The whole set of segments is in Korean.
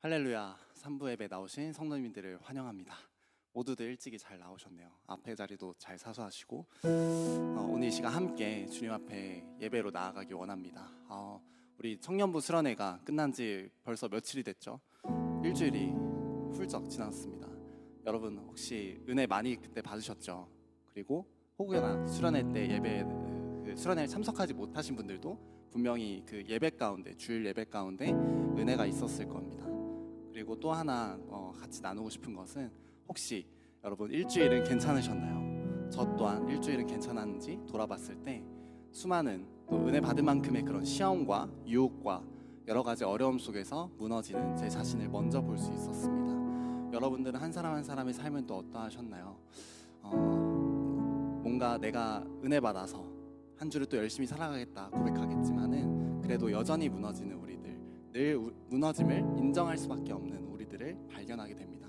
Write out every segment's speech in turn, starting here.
할렐루야, 3부 예배 나오신 성도님들을 환영합니다. 모두들 일찍이 잘 나오셨네요. 앞에 자리도 잘 사수하시고 오늘 이 시간 함께 주님 앞에 예배로 나아가기 원합니다. 우리 청년부 수련회가 끝난 지 벌써 며칠이 됐죠? 일주일이 훌쩍 지났습니다. 여러분 혹시 은혜 많이 그때 받으셨죠? 그리고 혹여나 수련회 때 수련회에 참석하지 못하신 분들도 분명히 그 예배 가운데, 주일 예배 가운데 은혜가 있었을 겁니다. 그리고 또 하나 같이 나누고 싶은 것은, 혹시 여러분 일주일은 괜찮으셨나요? 저 또한 일주일은 괜찮았는지 돌아봤을 때 수많은 또 은혜 받을 만큼의 그런 시험과 유혹과 여러 가지 어려움 속에서 무너지는 제 자신을 먼저 볼 수 있었습니다. 여러분들은 한 사람 한 사람의 삶은 또 어떠하셨나요? 뭔가 내가 은혜 받아서 한 주를 또 열심히 살아가겠다 고백하겠지만은 그래도 여전히 무너지는 우리들, 늘 무너짐을 인정할 수밖에 없는 우리들을 발견하게 됩니다.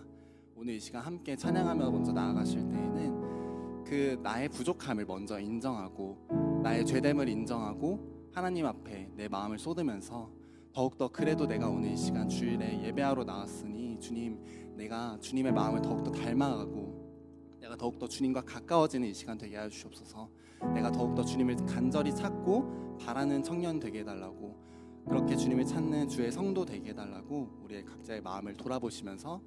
오늘 이 시간 함께 찬양하며 먼저 나아가실 때에는 그 나의 부족함을 먼저 인정하고 나의 죄됨을 인정하고 하나님 앞에 내 마음을 쏟으면서 더욱더 그래도 내가 오늘 이 시간 주일에 예배하러 나왔으니 주님, 내가 주님의 마음을 더욱더 닮아가고 내가 더욱더 주님과 가까워지는 이 시간 되게 해주시옵소서. 내가 더욱더 주님을 간절히 찾고 바라는 청년 되게 해달라고, 그렇게 주님을 찾는 주의 성도 되게 해달라고 우리의 각자의 마음을 돌아보시면서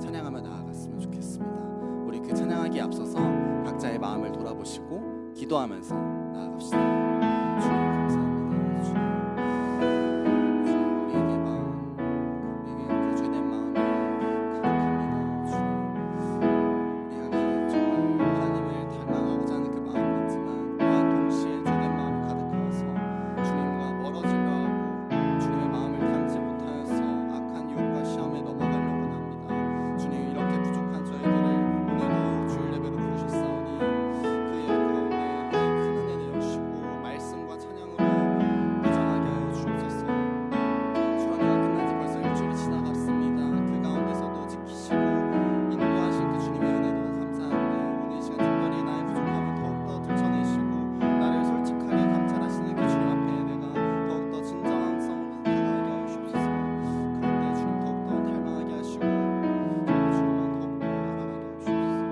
찬양하며 나아갔으면 좋겠습니다. 우리 그 찬양하기에 앞서서 각자의 마음을 돌아보시고 기도하면서 나아갑시다. 주님 감사합니다. 주님, 우리에게 이렇게 죄된 마음이 가득합니다. 주님, 우리 안에 정말 하나님을 닮아가고자 하는 그 마음은 있지만 또한 동시에 죄된 마음이 가득하여서 주님과 멀어지려 하고 주님의 마음을 닮지 못하여서 악한 유혹과 시험에 넘어가려고 합니다. 주님, 이렇게 부족한 저희들을 오늘도 주일 예배로 부르셨사오니 그 예배 가운데 하나님 큰 은혜 내려주시고 말씀과 찬양으로 무장하게 하여 주옵소서. 주안회가 끝난 지 벌써 일주일이 지나갔습니다. 그 가운데서도 지키시고 인도하신 그 주님의 은혜도 감사한데 오늘 이 시간 특별히 나의 부족함을 더욱더 들춰내시고 나를 솔직하게 감찰하시는 그 주님 앞에 내가 더욱더 진정한 성으로 나아가게 하여 주옵소서. 그럴 때 주님 더욱더 닮아가게 하시고 주님만 더욱더 알아가게 하여 주옵소서.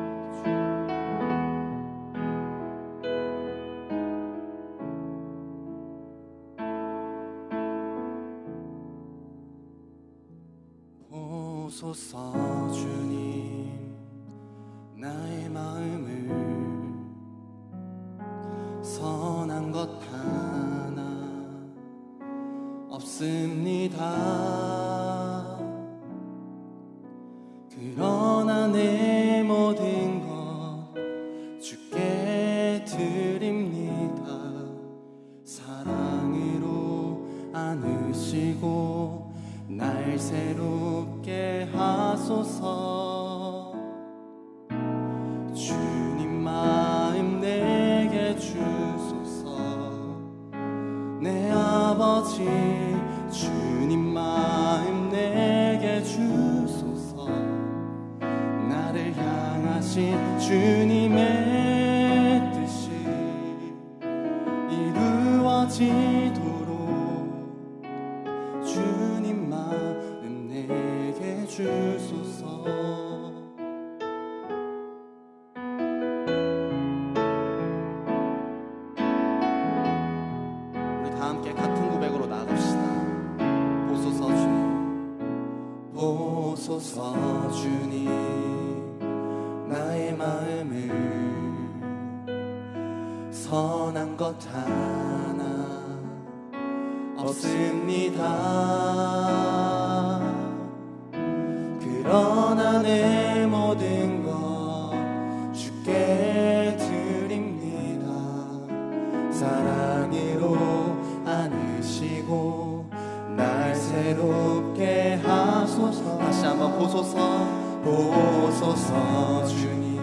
보소서 주님, 나의 마음을 선한 것 하나 없습니다. 그러나 내 모든 것 주께 드립니다. 사랑으로 안으시고 날 새롭게 하소서. 주님 마음 내게 주소서. 내 아버지 주님 마음 내게 주소서. 나를 향하신 주님의 뜻이 이루어지도록 주님 마음 내게 주소서. 우리 다 함께 같은 고백으로 나아갑시다. 보소서 주님, 보소서 주님, 나의 마음을 선한 것 하나 없습니다. 그러나 내 모든 것 주께 드립니다. 사랑으로 안으시고 날 새롭게 하소서. 다시 한번 보소서. 보소서 주님,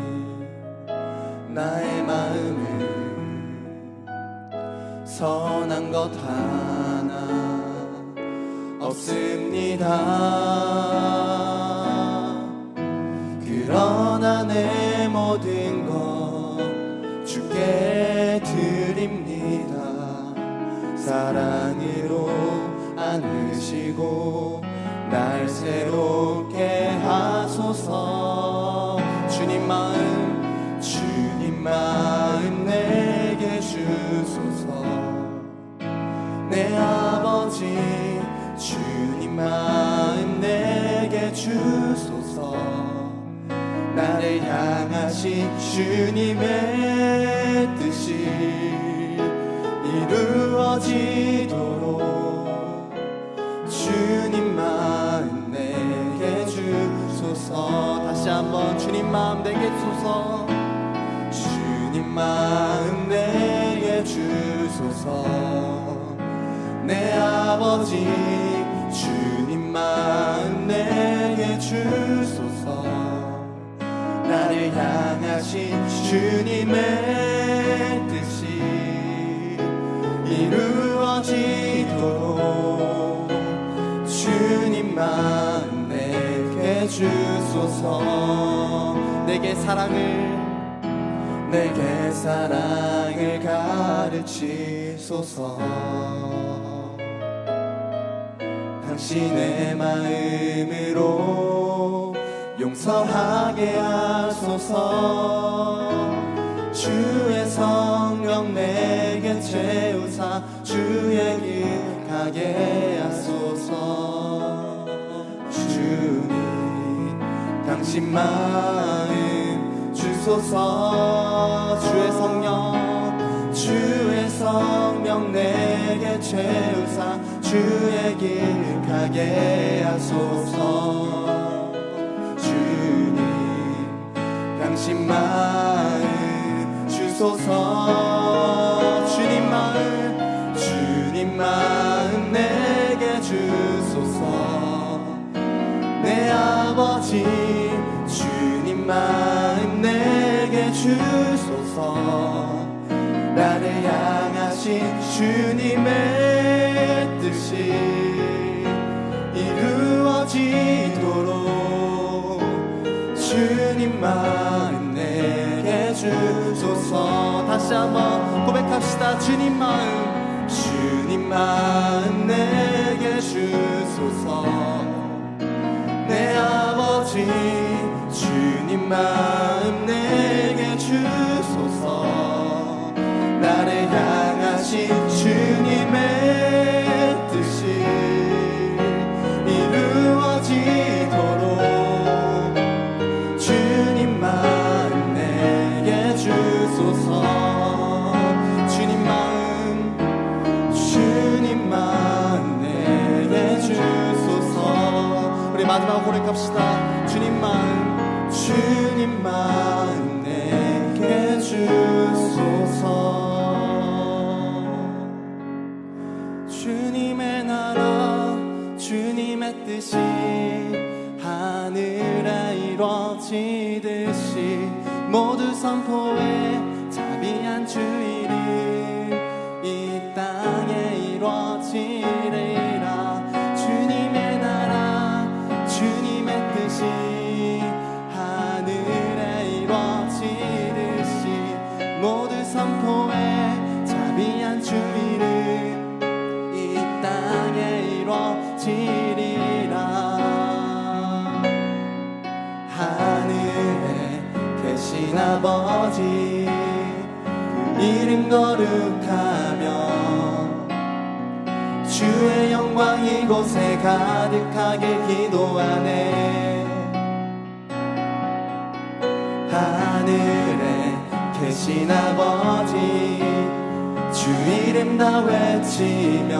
나의 마음을 선한 것 하나 없습니다. 그러나 내 모든 것 주께 드립니다. 사랑으로 안으시고 날 새롭게 하소서. 주님 마음 내게 주소서. 내 아버지 주님 마음 내게 주소서. 나를 향하신 주님의 뜻이 이루어지도록 주님 마음 내게 주소서. 다시 한번 주님 마음 내게 주소서. 주님 마음 내게 주소서. 내 아버지 주님 마음 내게 주소서. 나를 향하신 주님의 뜻이 이루어지도록 주님 마음 내게 주소서. 내게 사랑을 가르치소서. 당신의 마음으로 용서하게 하소서. 주의 성령 내게 채우사 주의 길 가게 하소서. 주님 당신 마음 주소서. 주의 성령 내게 채우사 주의 길 가게 하소서. 주님 당신 마음 주소서. 주님 마음 내게 주소서. 내 아버지 주님 마음 내게 주소서. 나를 향하신 주님의 뜻이 이루어지도록 주님 마음 내게 주소서. 다시 한번 고백합시다. 주님 마음 내게 주소서. 내 아버지 주님 마음 내게 주소서. 나를 향하신 주님의 뜻이 이루어지도록 주님 마음 내게 주소서. 주님 마음 내게 주소서. 우리 마지막 고백합시다. 주님 마음 내게 주소서. 주님의 나라 주님의 뜻이 하늘에 이루어지듯이 모두 선포해 자비한 주 이름 이 땅에 이루어지리라. 주님의 나라 주님의 뜻이 하늘에 이루어지듯이 모두 선포해 자비한 주 이름 이 땅에 이루어지리라. 하늘에 계신 아버지 그 이름 거룩하며 주의 영광 이곳에 가득하게 기도하네. 하늘에 계신 아버지 주 이름 다 외치며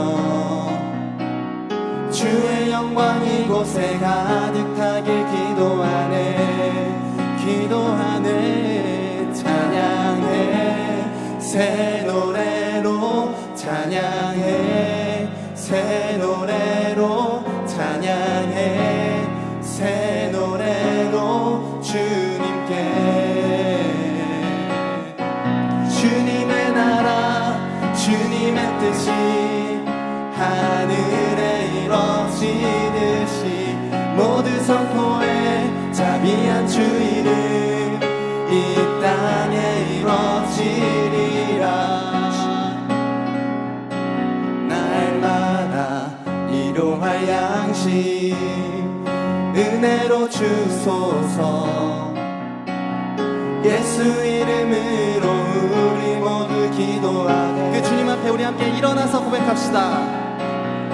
주의 영광 이곳에 가득하게 기도하네. 찬양해 새 노래로 찬양해 새 노래로 찬양해 새 노래로 주님께. 주님의 나라 주님의 뜻이 하늘에 이루어지듯이 모두 선포해 자비한 주 이름 이 땅에 이루어지리라. 날마다 일용할 양식 은혜로 주소서. 예수 이름으로 우리 모두 기도하네. 그 주님 앞에 우리 함께 일어나서 고백합시다.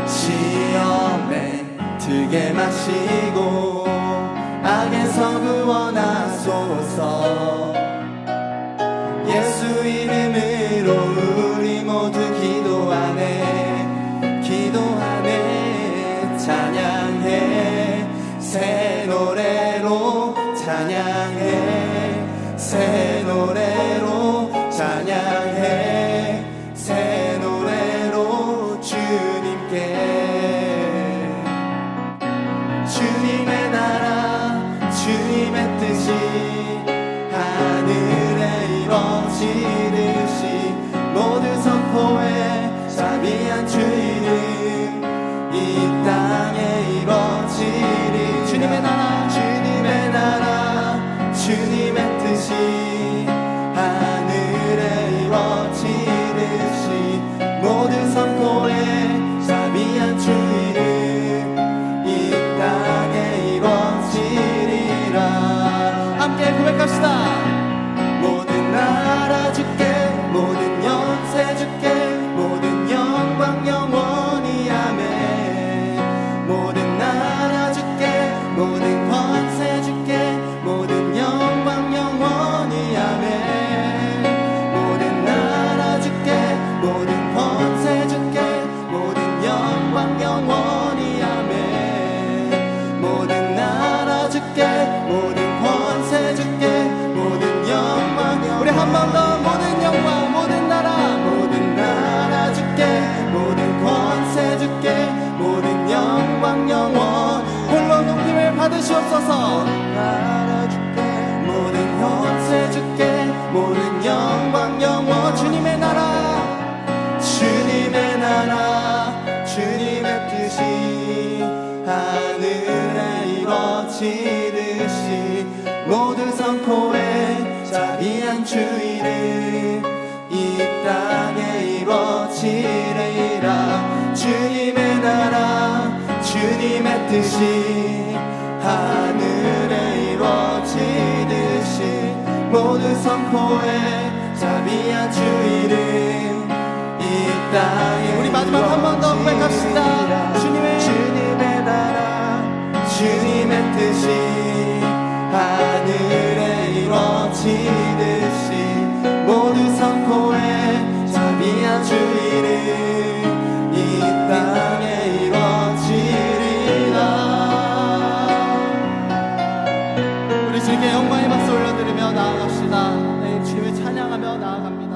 시험에 들게 마시고 악에서 구원하소서. 예수 이름으로 우리 모두 기도하네. 기도하네. 찬양해. 새 노래로 찬양해. 새 노래로 찬양해. 새 노래로 주님께. 주님의 나라 주님의 뜻이 하늘에 이뤄지듯이 모두 선포해. 자비한 주 이름 이 땅에 이뤄지리. 주님의 나라 주님의 나라 주님의 뜻이 하늘에 이뤄지듯이 모두 선포해. 자비한 주 이름 이 땅에 이뤄지리라. 함께 고백합시다. 모든 나라 주께 모든 연세 주께 모든 영광 영원히 아멘. 모든 나라 주께 모든 권세 주께 모든 영광 영원히 아멘. 모든 나라 주께 모든 권세 주께 모든 영광 영원히 아멘. 모든 나라 주께 모든 권세 주께 모든 영광 영원히. 우리 한 번 더. 모든 영광 모든 나라 주께 모든 권세 주께 모든 영광 영원. 홀로 높임을 받으시옵소서. 나라 주께 모든 권세 주께 모든 영광 영원. 주님의 나라 주님의 나라 주님의 뜻이 하늘에 이뤄지듯이 모두 선포해. 자비한 주 이름 이 땅에 이뤄지리라. 주님의 나라 주님의 뜻이 하늘에 이뤄지듯이 모두 선포해. 자비한 주 이름 이 땅에. 우리 마지막 한 번 더 고백합시다. 주님의 나라 주님의 뜻이 하늘에 이뤄지듯이 모두 선포해. 자비한 주 이름 이 땅에 이뤄지리라. 우리 주님께 영광의 박수 올려드리며 나아갑시다. 네, 주님을 찬양하며 나아갑니다.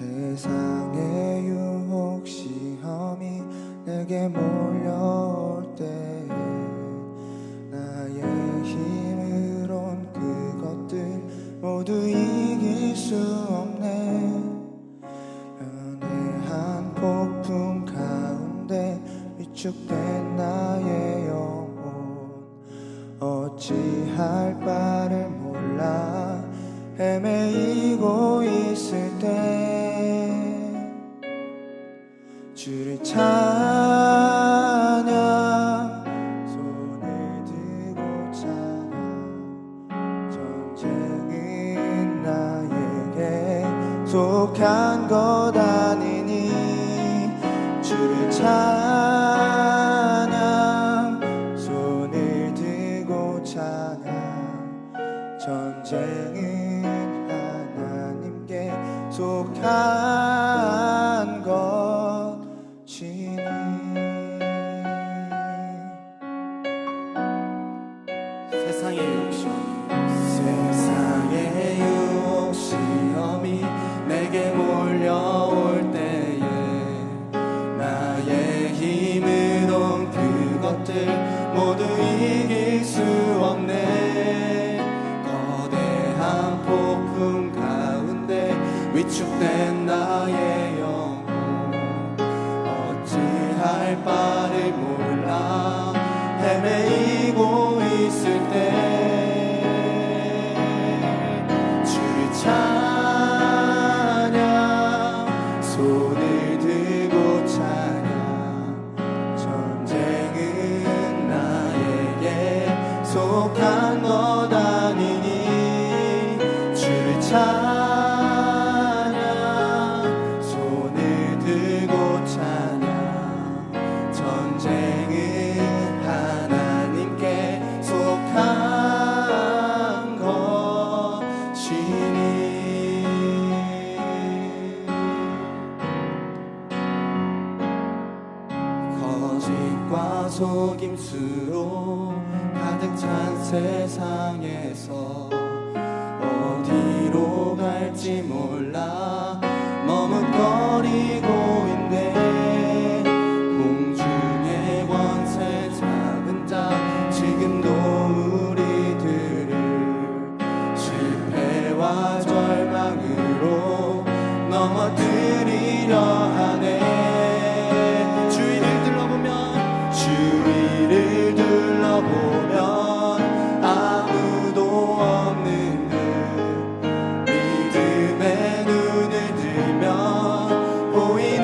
세상의 유혹 시험이 내게 몰려올 때에 나의 힘으론 그것들 모두 이길 수 없네. 연애한 폭풍 가운데 위축된 나의 영혼 어찌할 바를 몰라 헤매이고 있을 때 주를 찬양 손을 들고 찬양. 전쟁은 나에게 속한 것 아니니 주를 찬양 손을 들고 찬양. 전쟁은 하나님께 속한 것이니. 세상의 유혹 세상의 유혹 시험이 내게 몰려올 때에 나의 힘 몰라 헤매이고 있을 때 주를 찬양 손을 들고 찬양 전쟁은 나에게 속한 것 아니니 주를 찬양 손을 들고 찬양 전쟁은 하나님께 속한 것이니 거짓과 속임수로 가득 찬 세상에서 어디로 갈지 몰라 머뭇거리고 있네 공중의 권세 잡은 자 지금도 우리들을 실패와 절망으로 넘어뜨리려 하네 주위를 둘러보면 아무도 없는 듯 믿음의 눈을 들면 보이는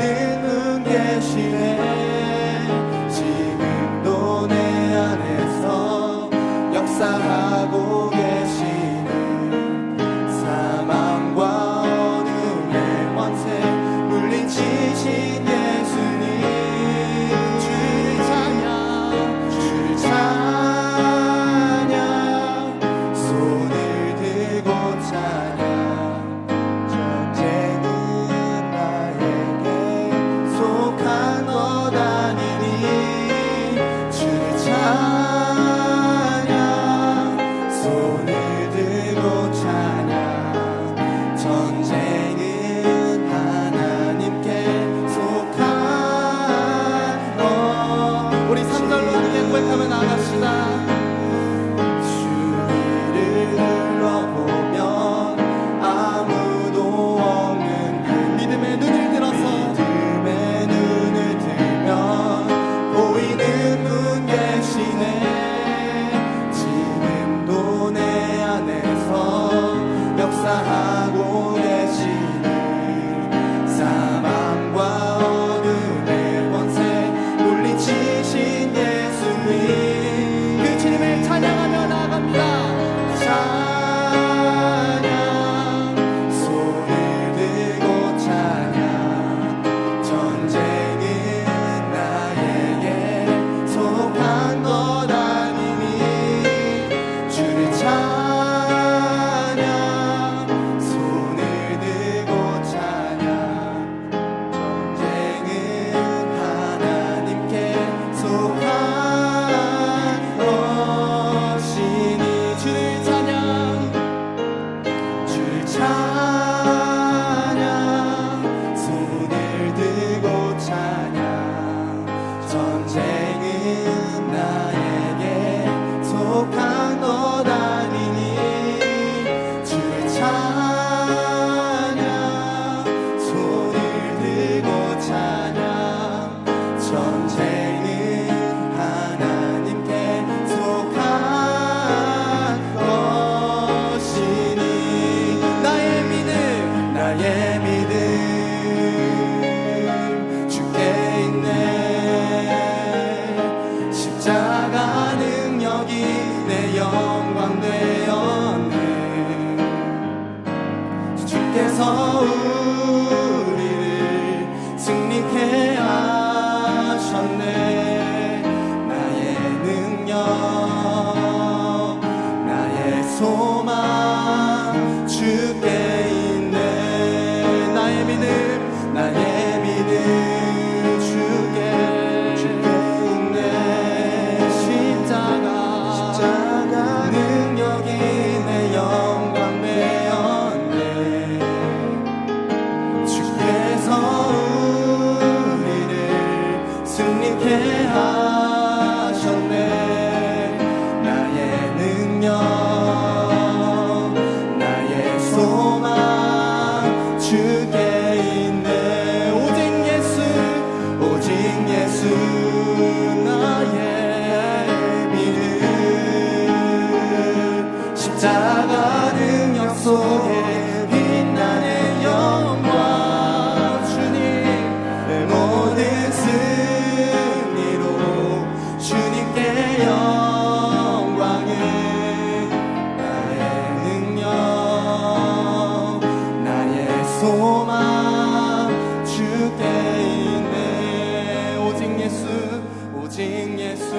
예수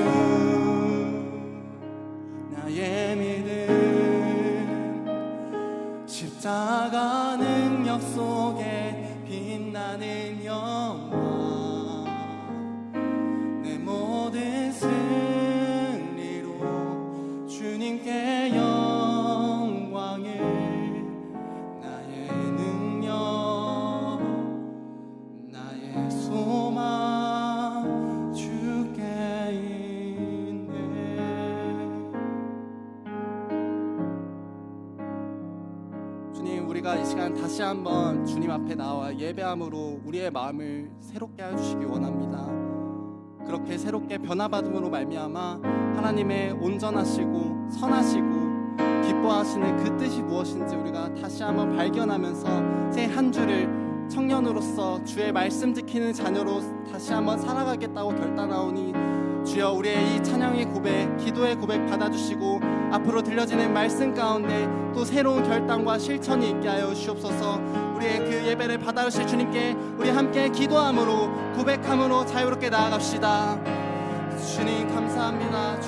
나의 믿음 십자가 능력 속에 빛나는 영광 내 모든 승리로 주님께 영광을 나의 능력 나의 소망 주께 있네. 주님, 우리가 이 시간 다시 한번 주님 앞에 나와 예배함으로 우리의 마음을 새롭게 해주시기 원합니다. 그렇게 새롭게 변화받음으로 말미암아 하나님의 온전하시고 선하시고 기뻐하시는 그 뜻이 무엇인지 우리가 다시 한번 발견하면서 새 한 주를 청년으로서 주의 말씀 지키는 자녀로 다시 한번 살아가겠다고 결단하오니 주여 우리의 이 찬양의 고백, 기도의 고백 받아주시고 앞으로 들려지는 말씀 가운데 또 새로운 결단과 실천이 있게 하여 주시옵소서. 우리의 그 예배를 받아주실 주님께 우리 함께 기도함으로 고백함으로 자유롭게 나아갑시다. 주님 감사합니다.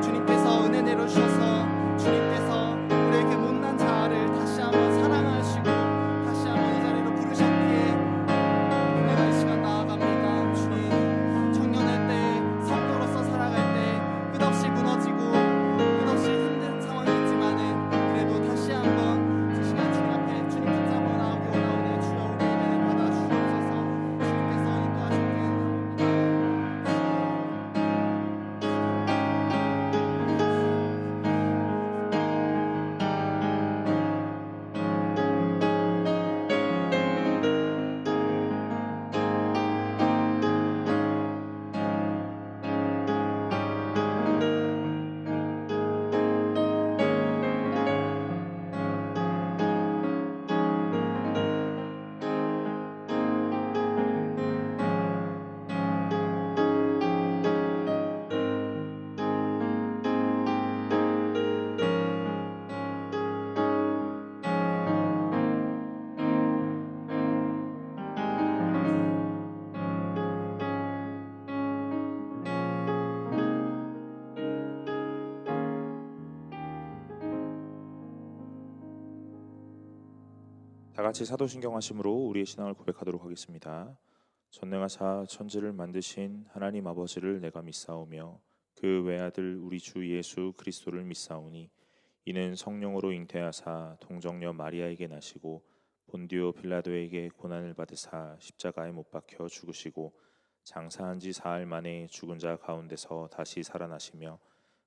주님께서 은혜 내려주셔서 주님께서 우리의 그 못난 자아를 다시 한번 사랑하시고 다시 한번 이 자리로 부르셨기에 내가 이 시간 나아갑니다. 주님, 청년의 때 성도로서 살아갈 때 끝없이 무너지고 끝없이 힘든 상황이 있지만은 그래도 다시 한번 이 시간 주님 앞에 주님 붙잡아 나오기 원하오니 주여 우리 예배를 받아주시옵소서. 주님께서 인도하셨기에 다 같이 사도신경 하심으로 우리의 신앙을 고백하도록 하겠습니다. 전능하사 천지를 만드신 하나님 아버지를 내가 믿사오며 그 외아들 우리 주 예수 그리스도를 믿사오니 이는 성령으로 잉태하사 동정녀 마리아에게 나시고 본디오 빌라도에게 고난을 받으사 십자가에 못 박혀 죽으시고 장사한 지 사흘 만에 죽은 자 가운데서 다시 살아나시며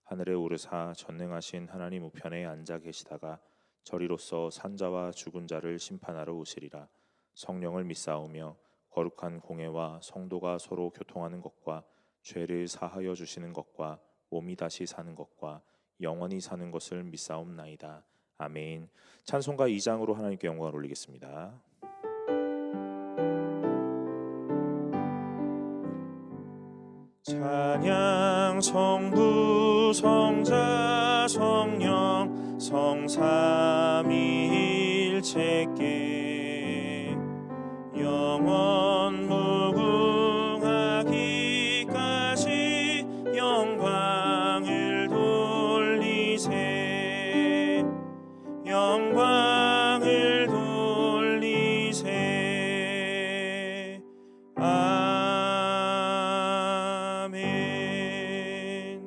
하늘에 오르사 전능하신 하나님 우편에 앉아 계시다가 저리로서 산자와 죽은 자를 심판하러 오시리라. 성령을 믿사오며 거룩한 공회와 성도가 서로 교통하는 것과 죄를 사하여 주시는 것과 몸이 다시 사는 것과 영원히 사는 것을 믿사옵나이다. 아멘. 찬송가 2장으로 하나님께 영광을 올리겠습니다. 찬양 성부 성자 성령 성삼위일체께 영원 무궁하기까지 영광을 돌리세 영광을 돌리세 아멘.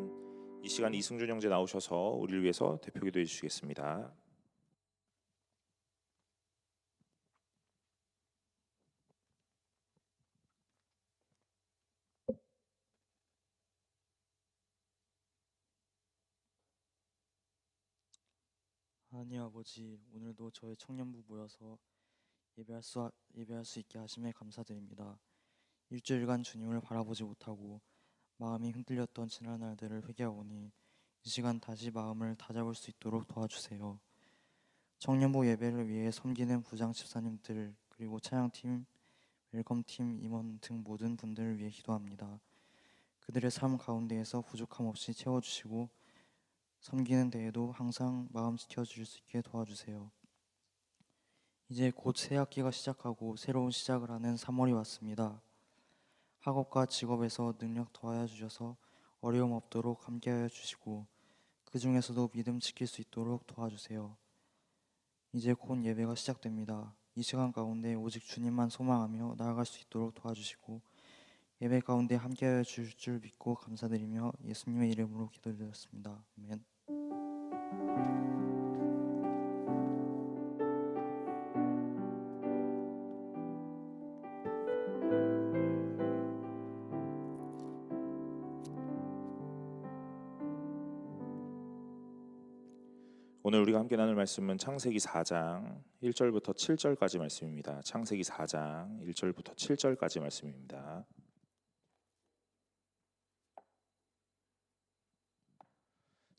이 시간 이승준 형제 나오셔서 우리를 위해서 대표기도 해주시겠습니다. 하나님 아버지, 오늘도 저희 청년부 모여서 예배할 수 있게 하심에 감사드립니다. 일주일간 주님을 바라보지 못하고 마음이 흔들렸던 지난 날들을 회개하오니 이 시간 다시 마음을 다잡을 수 있도록 도와주세요. 청년부 예배를 위해 섬기는 부장 집사님들 그리고 찬양팀, 웰컴팀, 임원 등 모든 분들을 위해 기도합니다. 그들의 삶 가운데에서 부족함 없이 채워주시고 섬기는 데에도 항상 마음 지켜주실 수 있게 도와주세요. 이제 곧 새 학기가 시작하고 새로운 시작을 하는 3월이 왔습니다. 학업과 직업에서 능력 더하여 주셔서 어려움 없도록 함께하여 주시고 그 중에서도 믿음 지킬 수 있도록 도와주세요. 이제 곧 예배가 시작됩니다. 이 시간 가운데 오직 주님만 소망하며 나아갈 수 있도록 도와주시고 예배 가운데 함께하여 주실 줄 믿고 감사드리며 예수님의 이름으로 기도드렸습니다. 아멘. 오늘 우리가 함께 나눌 말씀은 창세기 4장 1절부터 7절까지 말씀입니다. 창세기 4장 1절부터 7절까지 말씀입니다.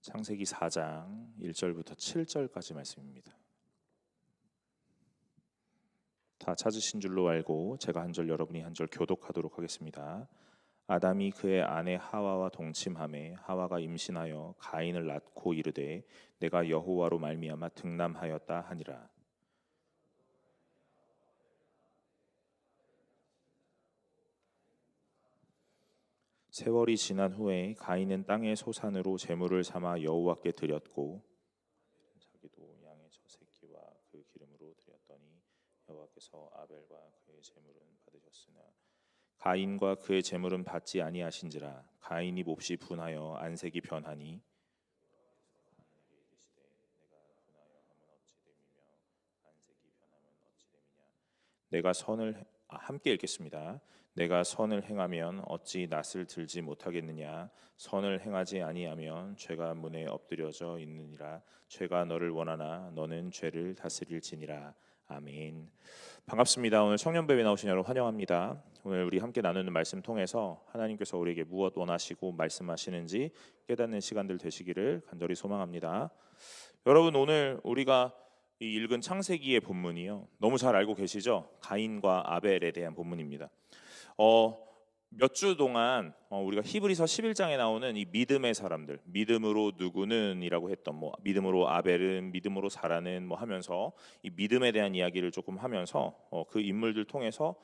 창세기 4장 1절부터 7절까지 말씀입니다. 다 찾으신 줄로 알고 제가 한 절 여러분이 한 절 교독하도록 하겠습니다. 아담이 그의 아내 하와와 동침하매 하와가 임신하여 가인을 낳고 이르되 내가 여호와로 말미암아 등남하였다 하니라. 세월이 지난 후에 가인은 땅의 소산으로 제물을 삼아 여호와께 드렸고 자기도 양의 젖새끼와 그 기름으로 드렸더니 여호와께서 아벨과 그의 제물은 받으셨으나 가인과 그의 제물은 받지 아니하신지라. 가인이 몹시 분하여 안색이 변하니 내가 선을 함께 읽겠습니다. 내가 선을 행하면 어찌 낯을 들지 못하겠느냐. 선을 행하지 아니하면 죄가 문에 엎드려져 있느니라. 죄가 너를 원하나 너는 죄를 다스릴지니라. 아멘. 반갑습니다. 오늘 청년배에 나오신 여러분 환영합니다. 오늘 우리 함께 나누는 말씀 통해서 하나님께서 우리에게 무엇 원하시고 말씀하시는지 깨닫는 시간들 되시기를 간절히 소망합니다. 여러분, 오늘 우리가 이 읽은 창세기의 본문이요, 너무 잘 알고 계시죠? 가인과 아벨에 대한 본문입니다. 몇 주 동안 우리가 히브리서 11장에 나오는 이 믿음의 사람들, 믿음으로 누구는이라고 했던 믿음으로 아벨은, 믿음으로 사라는 하면서 이 믿음에 대한 이야기를 조금 하면서 그 인물들 통해서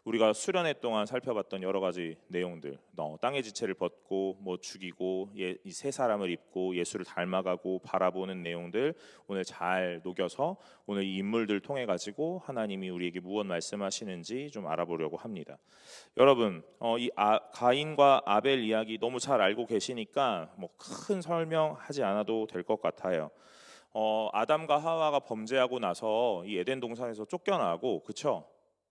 우리가 수련회 동안 살펴봤던 여러 가지 내용들, 땅의 지체를 벗고 죽이고 이 세 사람을 입고 예수를 닮아가고 바라보는 내용들 오늘 잘 녹여서 오늘 이 인물들 통해 가지고 하나님이 우리에게 무엇 말씀하시는지 좀 알아보려고 합니다. 여러분, 이 가인과 아벨 이야기 너무 잘 알고 계시니까 큰 설명하지 않아도 될 것 같아요. 아담과 하와가 범죄하고 나서 이 에덴 동산에서 쫓겨나고, 그렇죠?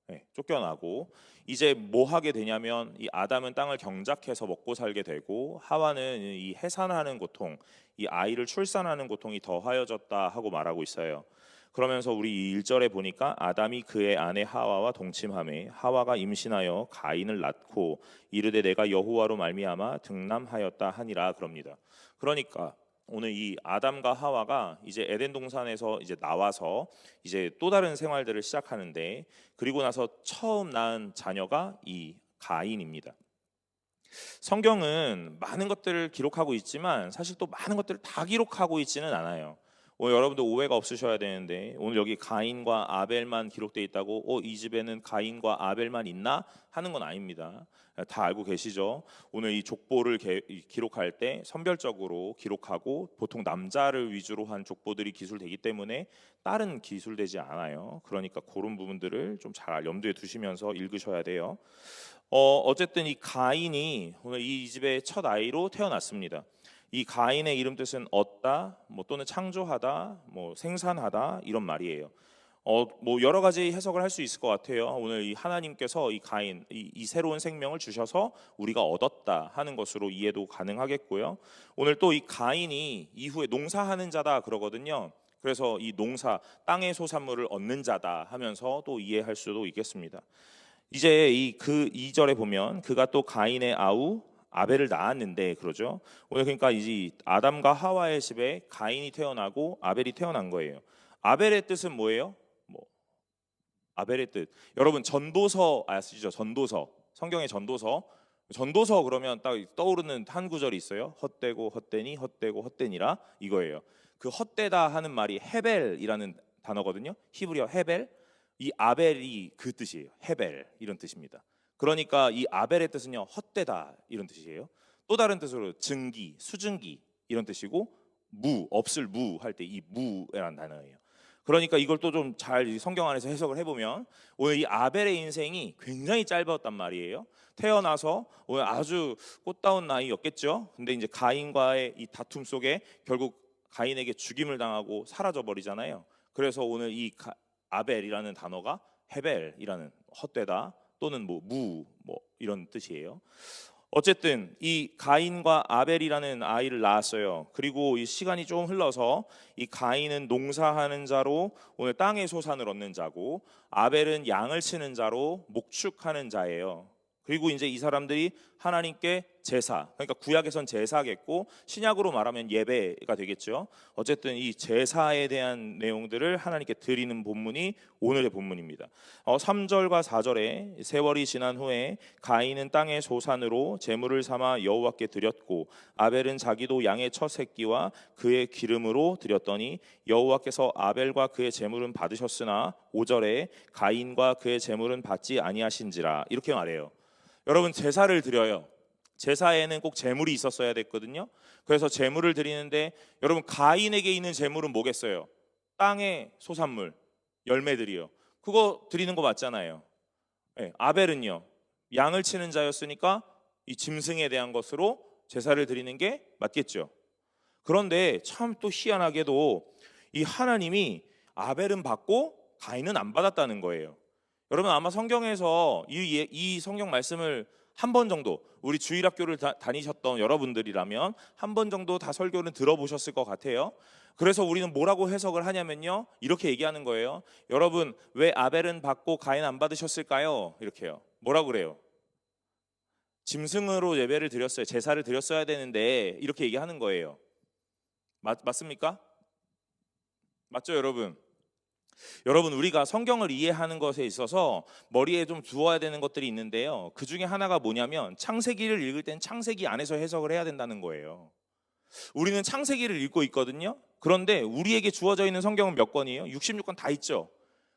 네, 쫓겨나고 이제 뭐 하게 되냐면 이 아담은 땅을 경작해서 먹고 살게 되고 하와는 이 해산하는 고통, 이 아이를 출산하는 고통이 더하여졌다 하고 말하고 있어요. 그러면서 우리 1절에 보니까 아담이 그의 아내 하와와 동침하매 하와가 임신하여 가인을 낳고 이르되 내가 여호와로 말미암아 등남하였다 하니라 그럽니다. 그러니까 오늘 이 아담과 하와가 이제 에덴 동산에서 이제 나와서 이제 또 다른 생활들을 시작하는데, 그리고 나서 처음 낳은 자녀가 이 가인입니다. 성경은 많은 것들을 기록하고 있지만 사실 또 많은 것들을 다 기록하고 있지는 않아요. 오늘 여러분들 오해가 없으셔야 되는데, 오늘 여기 가인과 아벨만 기록되어 있다고 이 집에는 가인과 아벨만 있나 하는 건 아닙니다. 다 알고 계시죠? 오늘 이 족보를 기록할 때 선별적으로 기록하고 보통 남자를 위주로 한 족보들이 기술되기 때문에 딸은 기술되지 않아요. 그러니까 그런 부분들을 좀 잘 염두에 두시면서 읽으셔야 돼요. 어쨌든 이 가인이 오늘 이 집의 첫 아이로 태어났습니다. 이 가인의 이름 뜻은 얻다, 또는 창조하다, 생산하다 이런 말이에요. 여러 가지 해석을 할 수 있을 것 같아요. 오늘 이 하나님께서 이 가인, 이 새로운 생명을 주셔서 우리가 얻었다 하는 것으로 이해도 가능하겠고요. 오늘 또 이 가인이 이후에 농사하는 자다 그러거든요. 그래서 이 농사, 땅의 소산물을 얻는 자다 하면서 또 이해할 수도 있겠습니다. 이제 그 2절에 보면 그가 또 가인의 아우 아벨을 낳았는데 그러죠. 오늘 그러니까 이제 아담과 하와의 집에 가인이 태어나고 아벨이 태어난 거예요. 아벨의 뜻은 뭐예요? 아벨의 뜻. 여러분 전도서 아시죠? 전도서. 성경의 전도서. 전도서 그러면 딱 떠오르는 한 구절이 있어요. 헛되고 헛되니 헛되고 헛되니라 이거예요. 그 헛되다 하는 말이 헤벨이라는 단어거든요. 히브리어 헤벨. 이 아벨이 그 뜻이에요. 헤벨 이런 뜻입니다. 그러니까 이 아벨의 뜻은요, 헛되다 이런 뜻이에요. 또 다른 뜻으로 증기, 수증기 이런 뜻이고, 무, 없을 무 할 때 이 무라는 단어예요. 그러니까 이걸 또 좀 잘 성경 안에서 해석을 해보면 오늘 이 아벨의 인생이 굉장히 짧았단 말이에요. 태어나서 오늘 아주 꽃다운 나이였겠죠. 근데 이제 가인과의 이 다툼 속에 결국 가인에게 죽임을 당하고 사라져 버리잖아요. 그래서 오늘 이 아벨이라는 단어가 헤벨이라는 헛되다 또는 무 이런 뜻이에요. 어쨌든 이 가인과 아벨이라는 아이를 낳았어요. 그리고 이 시간이 좀 흘러서 이 가인은 농사하는 자로 오늘 땅의 소산을 얻는 자고, 아벨은 양을 치는 자로 목축하는 자예요. 그리고 이제 이 사람들이 하나님께 제사, 그러니까 구약에선 제사겠고 신약으로 말하면 예배가 되겠죠. 어쨌든 이 제사에 대한 내용들을 하나님께 드리는 본문이 오늘의 본문입니다. 3절과 4절에 세월이 지난 후에 가인은 땅의 소산으로 제물을 삼아 여호와께 드렸고, 아벨은 자기도 양의 첫 새끼와 그의 기름으로 드렸더니 여호와께서 아벨과 그의 제물은 받으셨으나 5절에 가인과 그의 제물은 받지 아니하신지라, 이렇게 말해요. 여러분, 제사를 드려요. 제사에는 꼭 제물이 있었어야 됐거든요. 그래서 제물을 드리는데 여러분, 가인에게 있는 제물은 뭐겠어요? 땅의 소산물, 열매들이요. 그거 드리는 거 맞잖아요. 네, 아벨은요, 양을 치는 자였으니까 이 짐승에 대한 것으로 제사를 드리는 게 맞겠죠. 그런데 참 또 희한하게도 이 하나님이 아벨은 받고 가인은 안 받았다는 거예요. 여러분, 아마 성경에서 이 성경 말씀을 한 번 정도, 우리 주일학교를 다니셨던 여러분들이라면 한 번 정도 다 설교는 들어보셨을 것 같아요. 그래서 우리는 뭐라고 해석을 하냐면요, 이렇게 얘기하는 거예요. 여러분, 왜 아벨은 받고 가인 안 받으셨을까요? 이렇게요. 뭐라고 그래요? 짐승으로 예배를 드렸어요. 제사를 드렸어야 되는데, 이렇게 얘기하는 거예요. 맞습니까? 맞죠, 여러분? 여러분, 우리가 성경을 이해하는 것에 있어서 머리에 좀 두어야 되는 것들이 있는데요, 그 중에 하나가 뭐냐면 창세기를 읽을 땐 창세기 안에서 해석을 해야 된다는 거예요. 우리는 창세기를 읽고 있거든요. 그런데 우리에게 주어져 있는 성경은 몇 권이에요? 66권 다 있죠.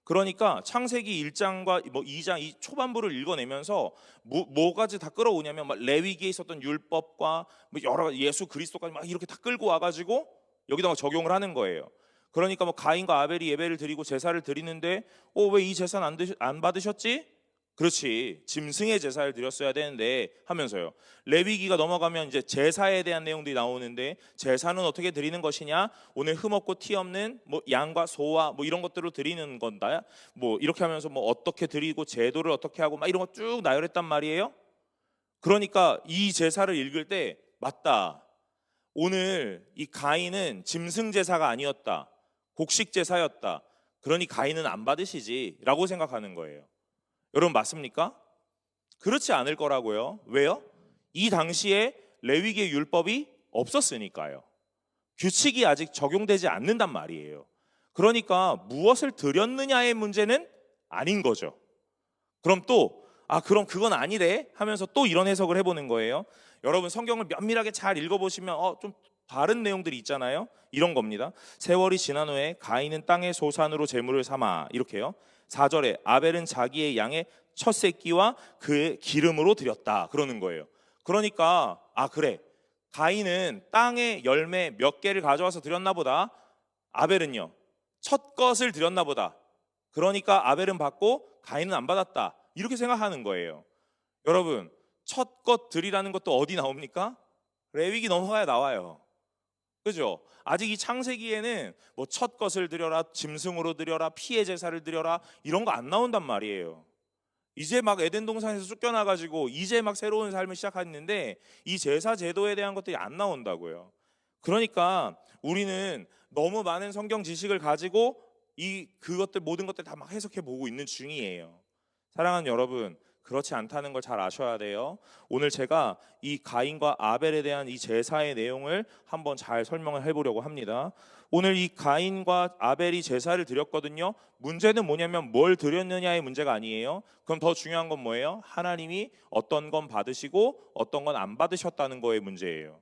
그러니까 창세기 1장과 2장 이 초반부를 읽어내면서 뭐까지 다 끌어오냐면 레위기에 있었던 율법과 여러 가지 예수 그리스도까지 막 이렇게 다 끌고 와가지고 여기다가 적용을 하는 거예요. 그러니까 가인과 아벨이 예배를 드리고 제사를 드리는데 왜 이 제사는 안 받으셨지? 그렇지, 짐승의 제사를 드렸어야 되는데 하면서요. 레위기가 넘어가면 이제 제사에 대한 내용들이 나오는데, 제사는 어떻게 드리는 것이냐? 오늘 흠없고 티 없는 양과 소와 이런 것들로 드리는 건다. 이렇게 하면서 어떻게 드리고 제도를 어떻게 하고 이런 거 쭉 나열했단 말이에요. 그러니까 이 제사를 읽을 때 맞다, 오늘 이 가인은 짐승 제사가 아니었다, 곡식 제사였다. 그러니 가인은 안 받으시지 라고 생각하는 거예요. 여러분, 맞습니까? 그렇지 않을 거라고요. 왜요? 이 당시에 레위기의 율법이 없었으니까요. 규칙이 아직 적용되지 않는단 말이에요. 그러니까 무엇을 드렸느냐의 문제는 아닌 거죠. 그럼 또 그럼 그건 아니래 하면서 또 이런 해석을 해보는 거예요. 여러분, 성경을 면밀하게 잘 읽어보시면 좀 다른 내용들이 있잖아요. 이런 겁니다. 세월이 지난 후에 가인은 땅의 소산으로 제물을 삼아, 이렇게요. 4절에 아벨은 자기의 양의 첫 새끼와 그의 기름으로 드렸다, 그러는 거예요. 그러니까 그래, 가인은 땅의 열매 몇 개를 가져와서 드렸나 보다, 아벨은요 첫 것을 드렸나 보다. 그러니까 아벨은 받고 가인은 안 받았다, 이렇게 생각하는 거예요. 여러분, 첫 것 드리라는 것도 어디 나옵니까? 레위기 넘어가야 나와요. 그죠? 아직 이 창세기에는 첫 것을 드려라, 짐승으로 드려라, 피의 제사를 드려라, 이런 거 안 나온단 말이에요. 이제 에덴 동산에서 쫓겨나가지고 이제 새로운 삶을 시작했는데 이 제사 제도에 대한 것들이 안 나온다고요. 그러니까 우리는 너무 많은 성경 지식을 가지고 그것들 모든 것들 다 해석해 보고 있는 중이에요. 사랑하는 여러분, 그렇지 않다는 걸 잘 아셔야 돼요. 오늘 제가 이 가인과 아벨에 대한 이 제사의 내용을 한번 잘 설명을 해보려고 합니다. 오늘 이 가인과 아벨이 제사를 드렸거든요. 문제는 뭐냐면 뭘 드렸느냐의 문제가 아니에요. 그럼 더 중요한 건 뭐예요? 하나님이 어떤 건 받으시고 어떤 건 안 받으셨다는 거의 문제예요.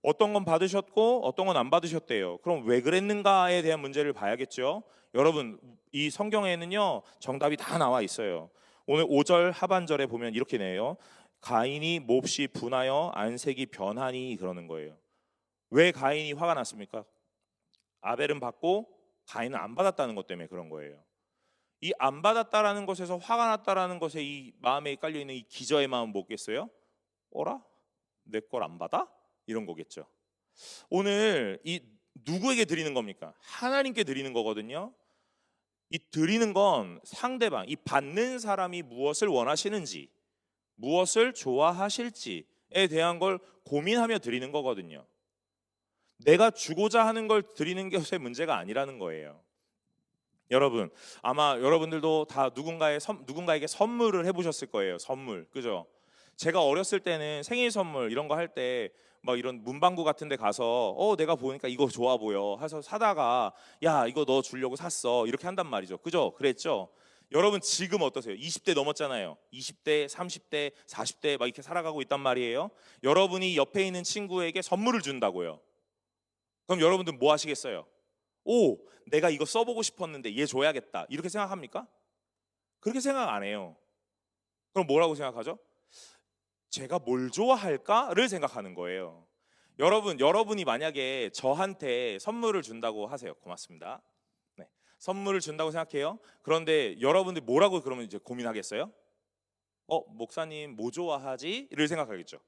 어떤 건 받으셨고 어떤 건 안 받으셨대요. 그럼 왜 그랬는가에 대한 문제를 봐야겠죠. 여러분 이 성경에는요 정답이 다 나와 있어요. 오늘 5절 하반절에 보면 이렇게 내요. 가인이 몹시 분하여 안색이 변하니 그러는 거예요. 왜 가인이 화가 났습니까? 아벨은 받고 가인은 안 받았다는 것 때문에 그런 거예요. 이 안 받았다라는 것에서 화가 났다라는 것에 이 마음에 깔려 있는 이 기저의 마음 뭐겠어요? 어라? 내 걸 안 받아? 이런 거겠죠. 오늘 이 누구에게 드리는 겁니까? 하나님께 드리는 거거든요. 이 드리는 건 상대방, 이 받는 사람이 무엇을 원하시는지, 무엇을 좋아하실지에 대한 걸 고민하며 드리는 거거든요. 내가 주고자 하는 걸 드리는 것의 문제가 아니라는 거예요. 여러분, 아마 여러분들도 다 누군가에게 선물을 해보셨을 거예요. 선물, 그죠? 제가 어렸을 때는 생일 선물 이런 거 할 때 막 이런 문방구 같은 데 가서 내가 보니까 이거 좋아 보여 해서 사다가 야 이거 너 주려고 샀어 이렇게 한단 말이죠. 그죠? 그랬죠? 여러분 지금 어떠세요? 20대 넘었잖아요. 20대, 30대, 40대 막 이렇게 살아가고 있단 말이에요. 여러분이 옆에 있는 친구에게 선물을 준다고요. 그럼 여러분들 뭐 하시겠어요? 오, 내가 이거 써보고 싶었는데 얘 줘야겠다 이렇게 생각합니까? 그렇게 생각 안 해요. 그럼 뭐라고 생각하죠? 제가 뭘 좋아할까를 생각하는 거예요. 여러분이 만약에 저한테 선물을 준다고 하세요. 고맙습니다. 네, 선물을 준다고 생각해요. 그런데 여러분들 뭐라고 그러면 이제 고민하겠어요? 목사님 뭐 좋아하지?를 생각하겠죠.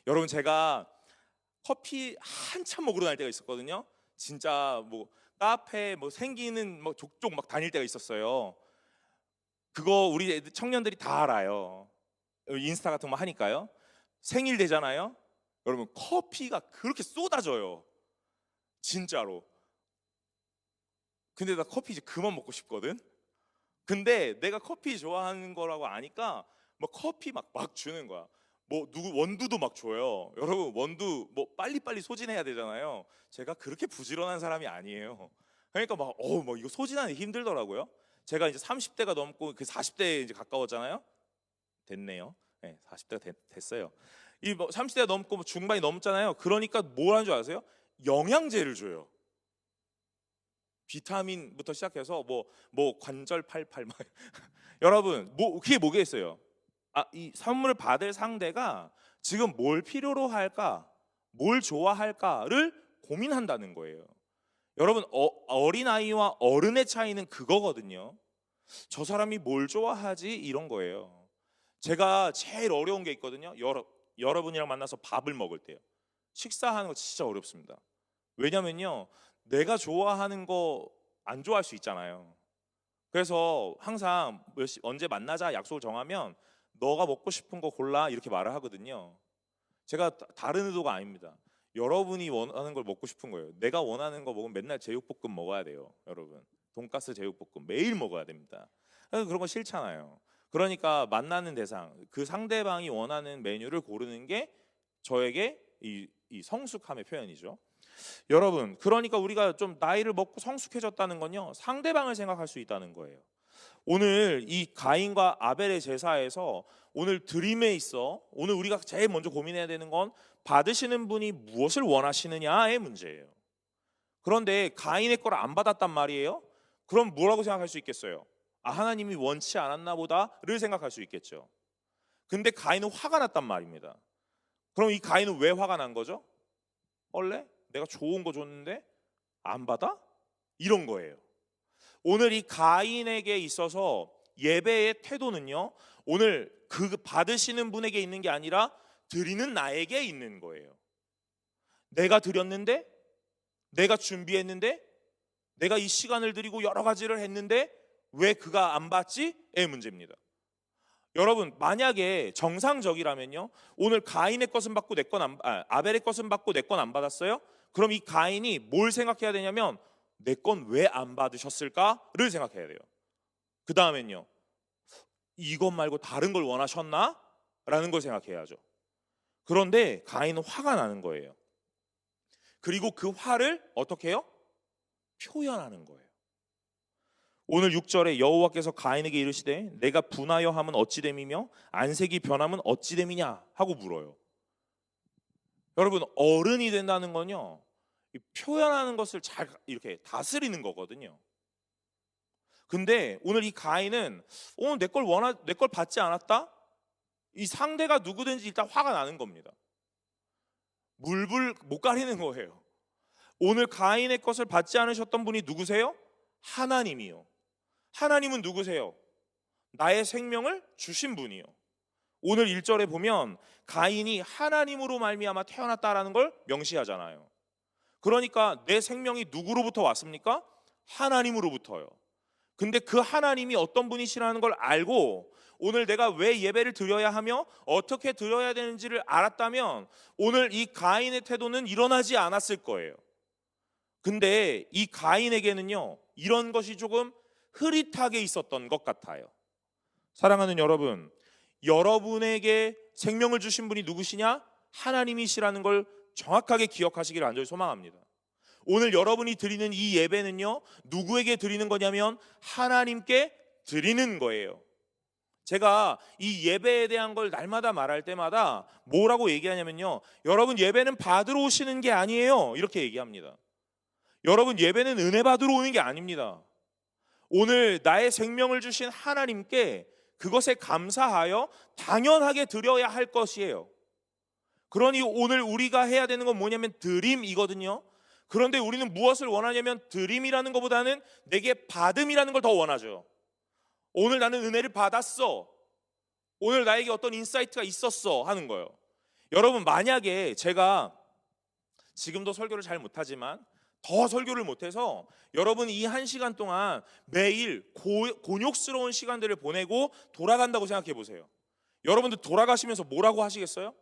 여러분 제가 커피 한참 먹으러 다닐 때가 있었거든요. 진짜 뭐 카페 뭐 생기는 뭐 족족 막 다닐 때가 있었어요. 그거 우리 청년들이 다 알아요. 인스타 같은 거 하니까요. 생일 되잖아요. 여러분 커피가 그렇게 쏟아져요. 진짜로. 근데 나 커피 이제 그만 먹고 싶거든. 근데 내가 커피 좋아하는 거라고 아니까 뭐 커피 막 주는 거야. 뭐 누구 원두도 막 줘요. 여러분 원두 뭐 빨리빨리 소진해야 되잖아요. 제가 그렇게 부지런한 사람이 아니에요. 그러니까 막 이거 소진하기 힘들더라고요. 제가 이제 30대가 넘고 그 40대에 이제 가까웠잖아요. 됐네요. 네, 40대가 됐어요. 이 뭐 30대가 넘고 뭐 중반이 넘잖아요. 그러니까 뭘 하는 줄 아세요? 영양제를 줘요. 비타민부터 시작해서 뭐 관절 팔팔 막 여러분 그게 뭐겠어요? 이 선물을 받을 상대가 지금 뭘 필요로 할까, 뭘 좋아할까를 고민한다는 거예요. 여러분 어린아이와 어른의 차이는 그거거든요. 저 사람이 뭘 좋아하지 이런 거예요. 제가 제일 어려운 게 있거든요. 여러분이랑 만나서 밥을 먹을 때요. 식사하는 거 진짜 어렵습니다. 왜냐면요 내가 좋아하는 거 안 좋아할 수 있잖아요. 그래서 항상 언제 만나자 약속을 정하면 너가 먹고 싶은 거 골라 이렇게 말을 하거든요. 제가 다른 의도가 아닙니다. 여러분이 원하는 걸 먹고 싶은 거예요. 내가 원하는 거 먹으면 맨날 제육볶음 먹어야 돼요. 여러분 돈가스 제육볶음 매일 먹어야 됩니다. 그런 거 싫잖아요. 그러니까 만나는 대상 그 상대방이 원하는 메뉴를 고르는 게 저에게 이 성숙함의 표현이죠. 여러분 그러니까 우리가 좀 나이를 먹고 성숙해졌다는 건요 상대방을 생각할 수 있다는 거예요. 오늘 이 가인과 아벨의 제사에서 오늘 드림에 있어 오늘 우리가 제일 먼저 고민해야 되는 건 받으시는 분이 무엇을 원하시느냐의 문제예요. 그런데 가인의 걸 안 받았단 말이에요. 그럼 뭐라고 생각할 수 있겠어요? 하나님이 원치 않았나 보다를 생각할 수 있겠죠. 근데 가인은 화가 났단 말입니다. 그럼 이 가인은 왜 화가 난 거죠? 원래 내가 좋은 거 줬는데 안 받아? 이런 거예요. 오늘 이 가인에게 있어서 예배의 태도는요 오늘 그 받으시는 분에게 있는 게 아니라 드리는 나에게 있는 거예요. 내가 드렸는데, 내가 준비했는데, 내가 이 시간을 드리고 여러 가지를 했는데 왜 그가 안 받지?의 문제입니다. 여러분 만약에 정상적이라면요 오늘 가인의 것은 받고 내 건 아벨의 것은 받고 내 건 안 받았어요? 그럼 이 가인이 뭘 생각해야 되냐면 내 건 왜 안 받으셨을까를 생각해야 돼요. 그 다음엔요 이것 말고 다른 걸 원하셨나? 라는 걸 생각해야죠. 그런데 가인은 화가 나는 거예요. 그리고 그 화를 어떻게 해요? 표현하는 거예요. 오늘 6절에 여호와께서 가인에게 이르시되 내가 분하여 함은 어찌 됨이며 안색이 변함은 어찌 됨이냐 하고 물어요. 여러분 어른이 된다는 건요 표현하는 것을 잘 이렇게 다스리는 거거든요. 근데 오늘 이 가인은 오늘 내 걸 받지 않았다? 이 상대가 누구든지 일단 화가 나는 겁니다. 물불 못 가리는 거예요. 오늘 가인의 것을 받지 않으셨던 분이 누구세요? 하나님이요. 하나님은 누구세요? 나의 생명을 주신 분이요. 오늘 1절에 보면 가인이 하나님으로 말미암아 태어났다라는 걸 명시하잖아요. 그러니까 내 생명이 누구로부터 왔습니까? 하나님으로부터요. 근데 그 하나님이 어떤 분이시라는 걸 알고 오늘 내가 왜 예배를 드려야 하며 어떻게 드려야 되는지를 알았다면 오늘 이 가인의 태도는 일어나지 않았을 거예요. 근데 이 가인에게는요, 이런 것이 조금 흐릿하게 있었던 것 같아요. 사랑하는 여러분, 여러분에게 생명을 주신 분이 누구시냐? 하나님이시라는 걸 정확하게 기억하시기를 간절히 소망합니다. 오늘 여러분이 드리는 이 예배는요, 누구에게 드리는 거냐면 하나님께 드리는 거예요. 제가 이 예배에 대한 걸 날마다 말할 때마다 뭐라고 얘기하냐면요, 여러분 예배는 받으러 오시는 게 아니에요, 이렇게 얘기합니다. 여러분 예배는 은혜 받으러 오는 게 아닙니다. 오늘 나의 생명을 주신 하나님께 그것에 감사하여 당연하게 드려야 할 것이에요. 그러니 오늘 우리가 해야 되는 건 뭐냐면 드림이거든요. 그런데 우리는 무엇을 원하냐면 드림이라는 것보다는 내게 받음이라는 걸 더 원하죠. 오늘 나는 은혜를 받았어, 오늘 나에게 어떤 인사이트가 있었어 하는 거예요. 여러분, 만약에 제가 지금도 설교를 잘 못하지만 더 설교를 못해서 여러분이 이 1시간 동안 매일 곤욕스러운 시간들을 보내고 돌아간다고 생각해 보세요. 여러분들 돌아가시면서 뭐라고 하시겠어요?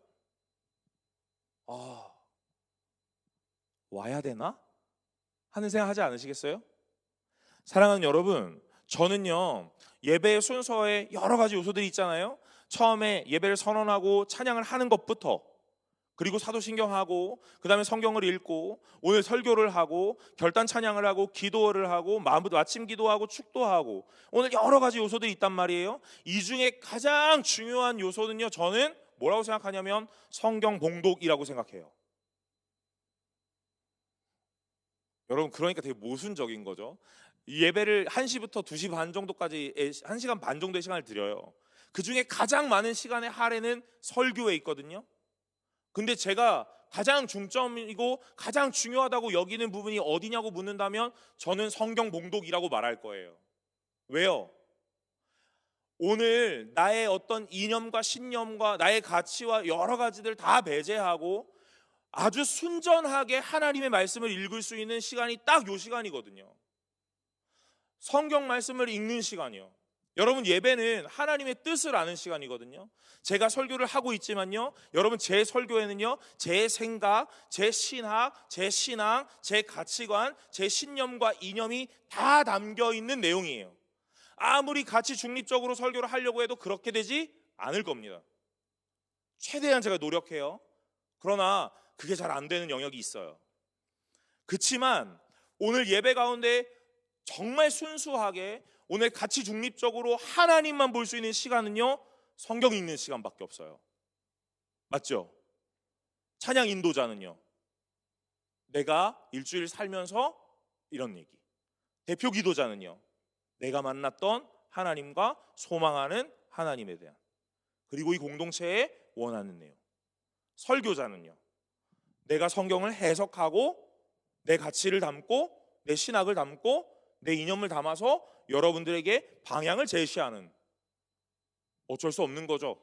와야 되나? 하는 생각 하지 않으시겠어요? 사랑하는 여러분, 저는요, 예배의 순서에 여러 가지 요소들이 있잖아요. 처음에 예배를 선언하고 찬양을 하는 것부터, 그리고 사도신경하고, 그 다음에 성경을 읽고, 오늘 설교를 하고, 결단 찬양을 하고, 기도를 하고, 마침 기도하고, 축도하고, 오늘 여러 가지 요소들이 있단 말이에요. 이 중에 가장 중요한 요소는요, 저는 뭐라고 생각하냐면 성경 봉독이라고 생각해요. 여러분, 그러니까 되게 모순적인 거죠. 예배를 1시부터 2시 반 정도까지 1시간 반 정도의 시간을 드려요. 그 중에 가장 많은 시간의 할애는 설교에 있거든요. 근데 제가 가장 중점이고 가장 중요하다고 여기는 부분이 어디냐고 묻는다면 저는 성경 봉독이라고 말할 거예요. 왜요? 오늘 나의 어떤 이념과 신념과 나의 가치와 여러 가지들 다 배제하고 아주 순전하게 하나님의 말씀을 읽을 수 있는 시간이 딱 요 시간이거든요. 성경 말씀을 읽는 시간이요. 여러분, 예배는 하나님의 뜻을 아는 시간이거든요. 제가 설교를 하고 있지만요, 여러분, 제 설교에는요, 제 생각, 제 신학, 제 신앙, 제 가치관, 제 신념과 이념이 다 담겨 있는 내용이에요. 아무리 가치 중립적으로 설교를 하려고 해도 그렇게 되지 않을 겁니다. 최대한 제가 노력해요. 그러나 그게 잘 안 되는 영역이 있어요. 그렇지만 오늘 예배 가운데 정말 순수하게 오늘 가치 중립적으로 하나님만 볼 수 있는 시간은요, 성경 읽는 시간밖에 없어요. 맞죠? 찬양 인도자는요, 내가 일주일 살면서 이런 얘기. 대표 기도자는요, 내가 만났던 하나님과 소망하는 하나님에 대한, 그리고 이 공동체에 원하는 내용. 설교자는요, 내가 성경을 해석하고 내 가치를 담고 내 신학을 담고 내 이념을 담아서 여러분들에게 방향을 제시하는, 어쩔 수 없는 거죠.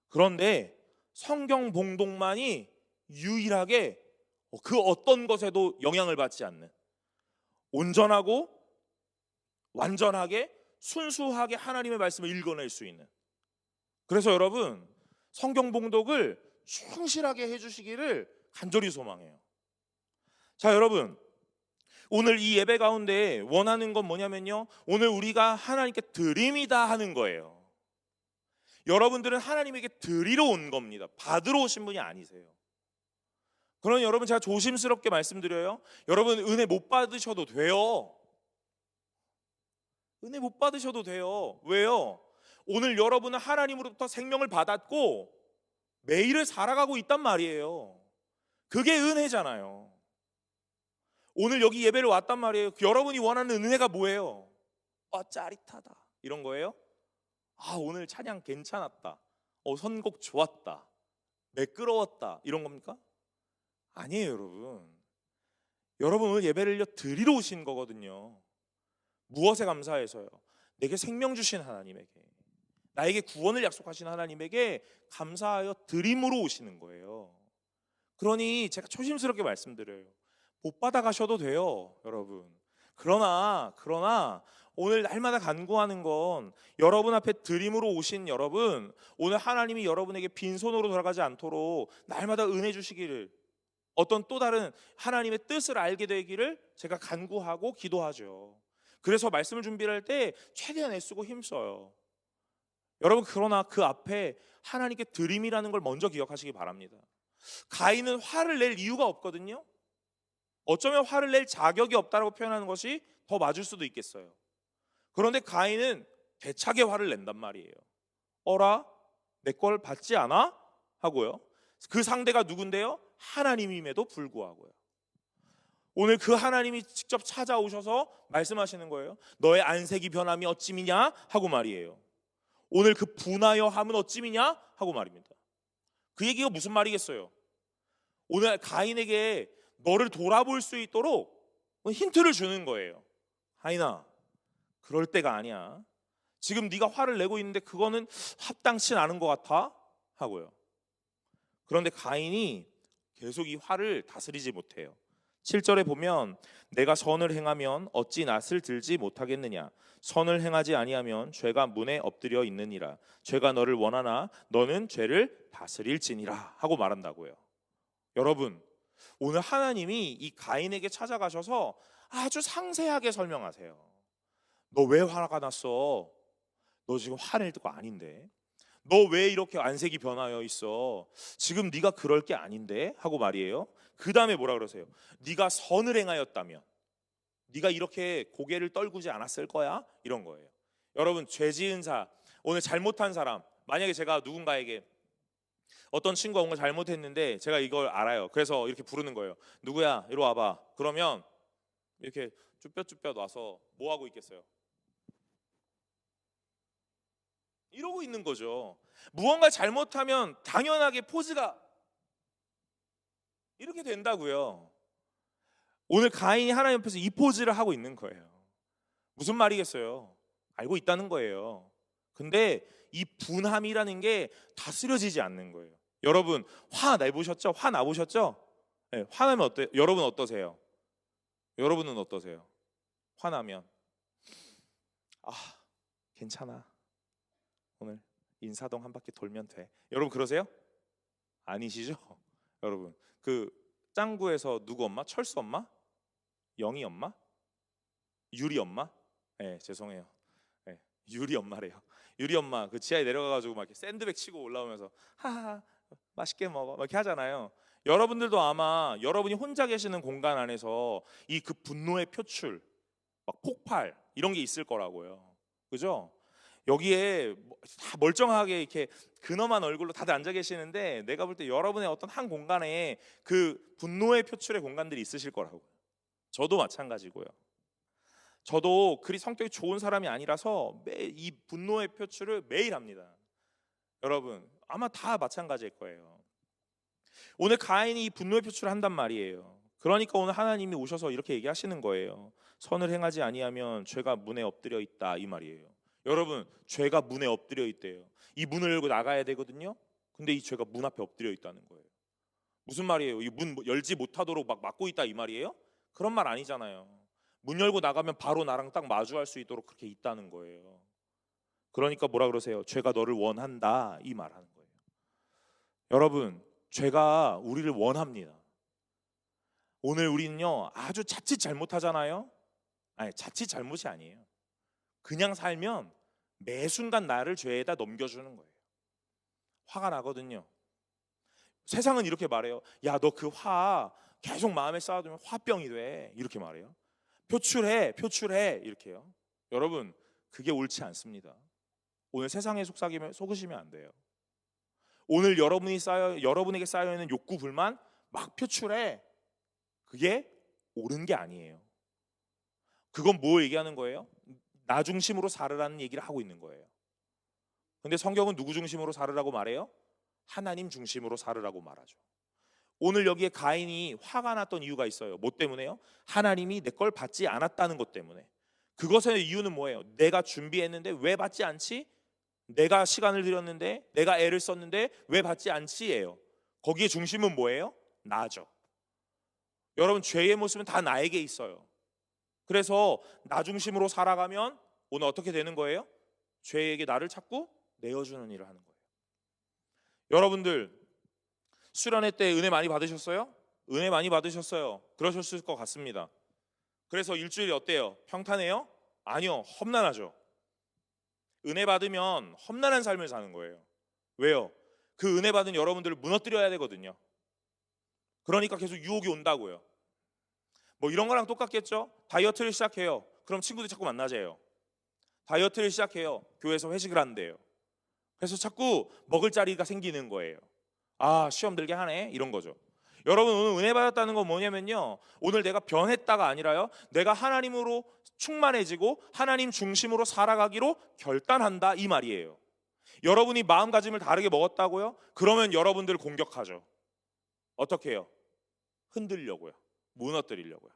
그런데 성경 봉독만이 유일하게 그 어떤 것에도 영향을 받지 않는, 온전하고 완전하게 순수하게 하나님의 말씀을 읽어낼 수 있는, 그래서 여러분, 성경 봉독을 충실하게 해주시기를 간절히 소망해요. 자, 여러분, 오늘 이 예배 가운데 원하는 건 뭐냐면요, 오늘 우리가 하나님께 드림이다 하는 거예요. 여러분들은 하나님에게 드리러 온 겁니다. 받으러 오신 분이 아니세요. 그러니 여러분, 제가 조심스럽게 말씀드려요. 여러분, 은혜 못 받으셔도 돼요. 은혜 못 받으셔도 돼요. 왜요? 오늘 여러분은 하나님으로부터 생명을 받았고 매일을 살아가고 있단 말이에요. 그게 은혜잖아요. 오늘 여기 예배를 왔단 말이에요. 여러분이 원하는 은혜가 뭐예요? 짜릿하다 이런 거예요? 오늘 찬양 괜찮았다, 선곡 좋았다, 매끄러웠다 이런 겁니까? 아니에요, 여러분. 여러분 오늘 예배를 드리러 오신 거거든요. 무엇에 감사해서요? 내게 생명 주신 하나님에게, 나에게 구원을 약속하신 하나님에게 감사하여 드림으로 오시는 거예요. 그러니 제가 조심스럽게 말씀드려요. 못 받아 가셔도 돼요, 여러분. 그러나 오늘 날마다 간구하는 건 여러분 앞에 드림으로 오신 여러분, 오늘 하나님이 여러분에게 빈손으로 돌아가지 않도록 날마다 은혜 주시기를, 어떤 또 다른 하나님의 뜻을 알게 되기를 제가 간구하고 기도하죠. 그래서 말씀을 준비할 때 최대한 애쓰고 힘써요. 여러분, 그러나 그 앞에 하나님께 드림이라는 걸 먼저 기억하시기 바랍니다. 가인은 화를 낼 이유가 없거든요. 어쩌면 화를 낼 자격이 없다라고 표현하는 것이 더 맞을 수도 있겠어요. 그런데 가인은 대차게 화를 낸단 말이에요. 어라? 내 걸 받지 않아? 하고요. 그 상대가 누군데요? 하나님임에도 불구하고요. 오늘 그 하나님이 직접 찾아오셔서 말씀하시는 거예요. 너의 안색이 변함이 어찌미냐? 하고 말이에요. 오늘 그 분하여 함은 어찌미냐? 하고 말입니다. 그 얘기가 무슨 말이겠어요? 오늘 가인에게 너를 돌아볼 수 있도록 힌트를 주는 거예요. 가인아, 그럴 때가 아니야. 지금 네가 화를 내고 있는데 그거는 합당치 않은 것 같아? 하고요. 그런데 가인이 계속 이 화를 다스리지 못해요. 7절에 보면 내가 선을 행하면 어찌 낯을 들지 못하겠느냐, 선을 행하지 아니하면 죄가 문에 엎드려 있느니라, 죄가 너를 원하나 너는 죄를 다스릴지니라 하고 말한다고요. 여러분, 오늘 하나님이 이 가인에게 찾아가셔서 아주 상세하게 설명하세요. 너 왜 화가 났어? 너 지금 화낼 거 아닌데. 너 왜 이렇게 안색이 변하여 있어? 지금 네가 그럴 게 아닌데 하고 말이에요. 그 다음에 뭐라 그러세요? 네가 선을 행하였다면 네가 이렇게 고개를 떨구지 않았을 거야? 이런 거예요. 여러분, 죄 지은 자, 오늘 잘못한 사람, 만약에 제가 누군가에게 어떤 친구가 뭔가 잘못했는데 제가 이걸 알아요. 그래서 이렇게 부르는 거예요. 누구야? 이리 와봐. 그러면 이렇게 쭈뼛쭈뼛 와서 뭐 하고 있겠어요? 이러고 있는 거죠. 무언가 잘못하면 당연하게 포즈가 이렇게 된다고요. 오늘 가인이 하나님 앞에서 이 포즈를 하고 있는 거예요. 무슨 말이겠어요? 알고 있다는 거예요. 근데 이 분함이라는 게 다스려지지 않는 거예요. 여러분, 화 내보셨죠? 화 나보셨죠? 네, 화나면 어때요? 여러분 어떠세요? 여러분은 어떠세요? 화나면 괜찮아, 오늘 인사동 한 바퀴 돌면 돼. 여러분 그러세요? 아니시죠? 여러분, 그 짱구에서 누구 엄마? 철수 엄마? 영희 엄마? 유리 엄마? 네, 죄송해요. 네, 유리 엄마래요. 유리 엄마 그 지하에 내려가가지고 막 이렇게 샌드백 치고 올라오면서 하하 맛있게 먹어 막 이렇게 하잖아요. 여러분들도 아마 여러분이 혼자 계시는 공간 안에서 이 그 분노의 표출, 막 폭발 이런 게 있을 거라고요. 그죠? 여기에 다 멀쩡하게 이렇게 근엄한 얼굴로 다들 앉아 계시는데 내가 볼 때 여러분의 어떤 한 공간에 그 분노의 표출의 공간들이 있으실 거라고요. 저도 마찬가지고요. 저도 그리 성격이 좋은 사람이 아니라서 매일 이 분노의 표출을 매일 합니다. 여러분 아마 다 마찬가지일 거예요. 오늘 가인이 이 분노의 표출을 한단 말이에요. 그러니까 오늘 하나님이 오셔서 이렇게 얘기하시는 거예요. 선을 행하지 아니하면 죄가 문에 엎드려 있다 이 말이에요. 여러분, 죄가 문에 엎드려 있대요. 이 문을 열고 나가야 되거든요. 근데 이 죄가 문 앞에 엎드려 있다는 거예요. 무슨 말이에요? 이 문 열지 못하도록 막 막고 있다 이 말이에요? 그런 말 아니잖아요. 문 열고 나가면 바로 나랑 딱 마주할 수 있도록 그렇게 있다는 거예요. 그러니까 뭐라 그러세요? 죄가 너를 원한다 이 말하는 거예요. 여러분, 죄가 우리를 원합니다. 오늘 우리는요 아주 자칫 잘못하잖아요. 아니, 자칫 잘못이 아니에요. 그냥 살면 매 순간 나를 죄에다 넘겨주는 거예요. 화가 나거든요. 세상은 이렇게 말해요. 야, 너 그 화 계속 마음에 쌓아두면 화병이 돼. 이렇게 말해요. 표출해 이렇게요. 여러분, 그게 옳지 않습니다. 오늘 세상에 속으시면 안 돼요. 오늘 여러분에게 쌓여있는 욕구 불만 막 표출해. 그게 옳은 게 아니에요. 그건 뭐 얘기하는 거예요? 나 중심으로 살으라는 얘기를 하고 있는 거예요. 근데 성경은 누구 중심으로 살으라고 말해요? 하나님 중심으로 살으라고 말하죠. 오늘 여기에 가인이 화가 났던 이유가 있어요. 뭐 때문에요? 하나님이 내 걸 받지 않았다는 것 때문에. 그것의 이유는 뭐예요? 내가 준비했는데 왜 받지 않지? 내가 시간을 들였는데, 내가 애를 썼는데 왜 받지 않지예요. 거기에 중심은 뭐예요? 나죠. 여러분, 죄의 모습은 다 나에게 있어요. 그래서 나 중심으로 살아가면 오늘 어떻게 되는 거예요? 죄에게 나를 자꾸 내어주는 일을 하는 거예요. 여러분들 수련회 때 은혜 많이 받으셨어요? 은혜 많이 받으셨어요. 그러셨을 것 같습니다. 그래서 일주일이 어때요? 평탄해요? 아니요, 험난하죠. 은혜 받으면 험난한 삶을 사는 거예요. 왜요? 그 은혜 받은 여러분들을 무너뜨려야 되거든요. 그러니까 계속 유혹이 온다고요. 뭐 이런 거랑 똑같겠죠? 다이어트를 시작해요. 그럼 친구들이 자꾸 만나재요. 다이어트를 시작해요. 교회에서 회식을 한대요. 그래서 자꾸 먹을 자리가 생기는 거예요. 아, 시험 들게 하네, 이런 거죠. 여러분, 오늘 은혜 받았다는 건 뭐냐면요, 오늘 내가 변했다가 아니라요, 내가 하나님으로 충만해지고 하나님 중심으로 살아가기로 결단한다, 이 말이에요. 여러분이 마음가짐을 다르게 먹었다고요? 그러면 여러분들 공격하죠. 어떻게 해요? 흔들려고요. 무너뜨리려고요.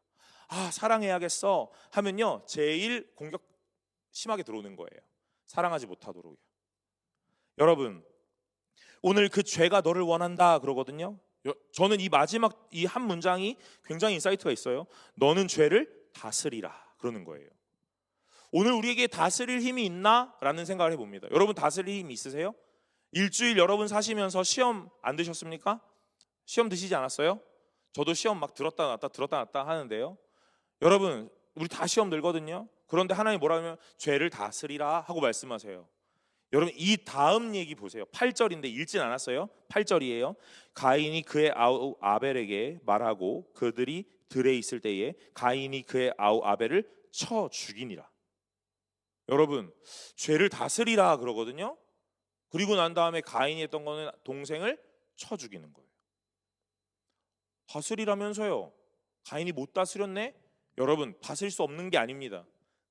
아, 사랑해야겠어 하면요, 제일 공격 심하게 들어오는 거예요. 사랑하지 못하도록요. 여러분, 오늘 그 죄가 너를 원한다 그러거든요. 저는 이 마지막 이 한 문장이 굉장히 인사이트가 있어요. 너는 죄를 다스리라 그러는 거예요. 오늘 우리에게 다스릴 힘이 있나? 라는 생각을 해봅니다. 여러분, 다스릴 힘 있으세요? 일주일 여러분 사시면서 시험 안 드셨습니까? 시험 드시지 않았어요? 저도 시험 막 들었다 놨다 하는데요. 여러분, 우리 다 시험 들거든요. 그런데 하나님 뭐라 하면 죄를 다스리라 하고 말씀하세요. 여러분, 이 다음 얘기 보세요. 8절인데 읽진 않았어요. 8절이에요. 가인이 그의 아우 아벨에게 말하고 그들이 들에 있을 때에 가인이 그의 아우 아벨을 쳐 죽이니라. 여러분, 죄를 다스리라 그러거든요. 그리고 난 다음에 가인이 했던 거는 동생을 쳐 죽이는 거예요. 다스리라면서요. 가인이 못 다스렸네? 여러분, 다스릴 수 없는 게 아닙니다.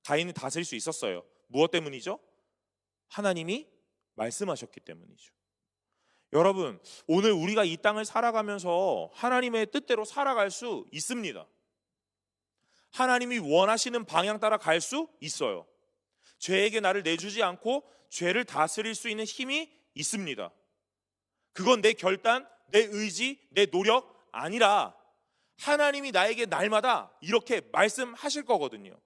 가인은 다스릴 수 있었어요. 무엇 때문이죠? 하나님이 말씀하셨기 때문이죠. 여러분, 오늘 우리가 이 땅을 살아가면서 하나님의 뜻대로 살아갈 수 있습니다. 하나님이 원하시는 방향 따라 갈 수 있어요. 죄에게 나를 내주지 않고 죄를 다스릴 수 있는 힘이 있습니다. 그건 내 결단, 내 의지, 내 노력 아니라 하나님이 나에게 날마다 이렇게 말씀하실 거거든요.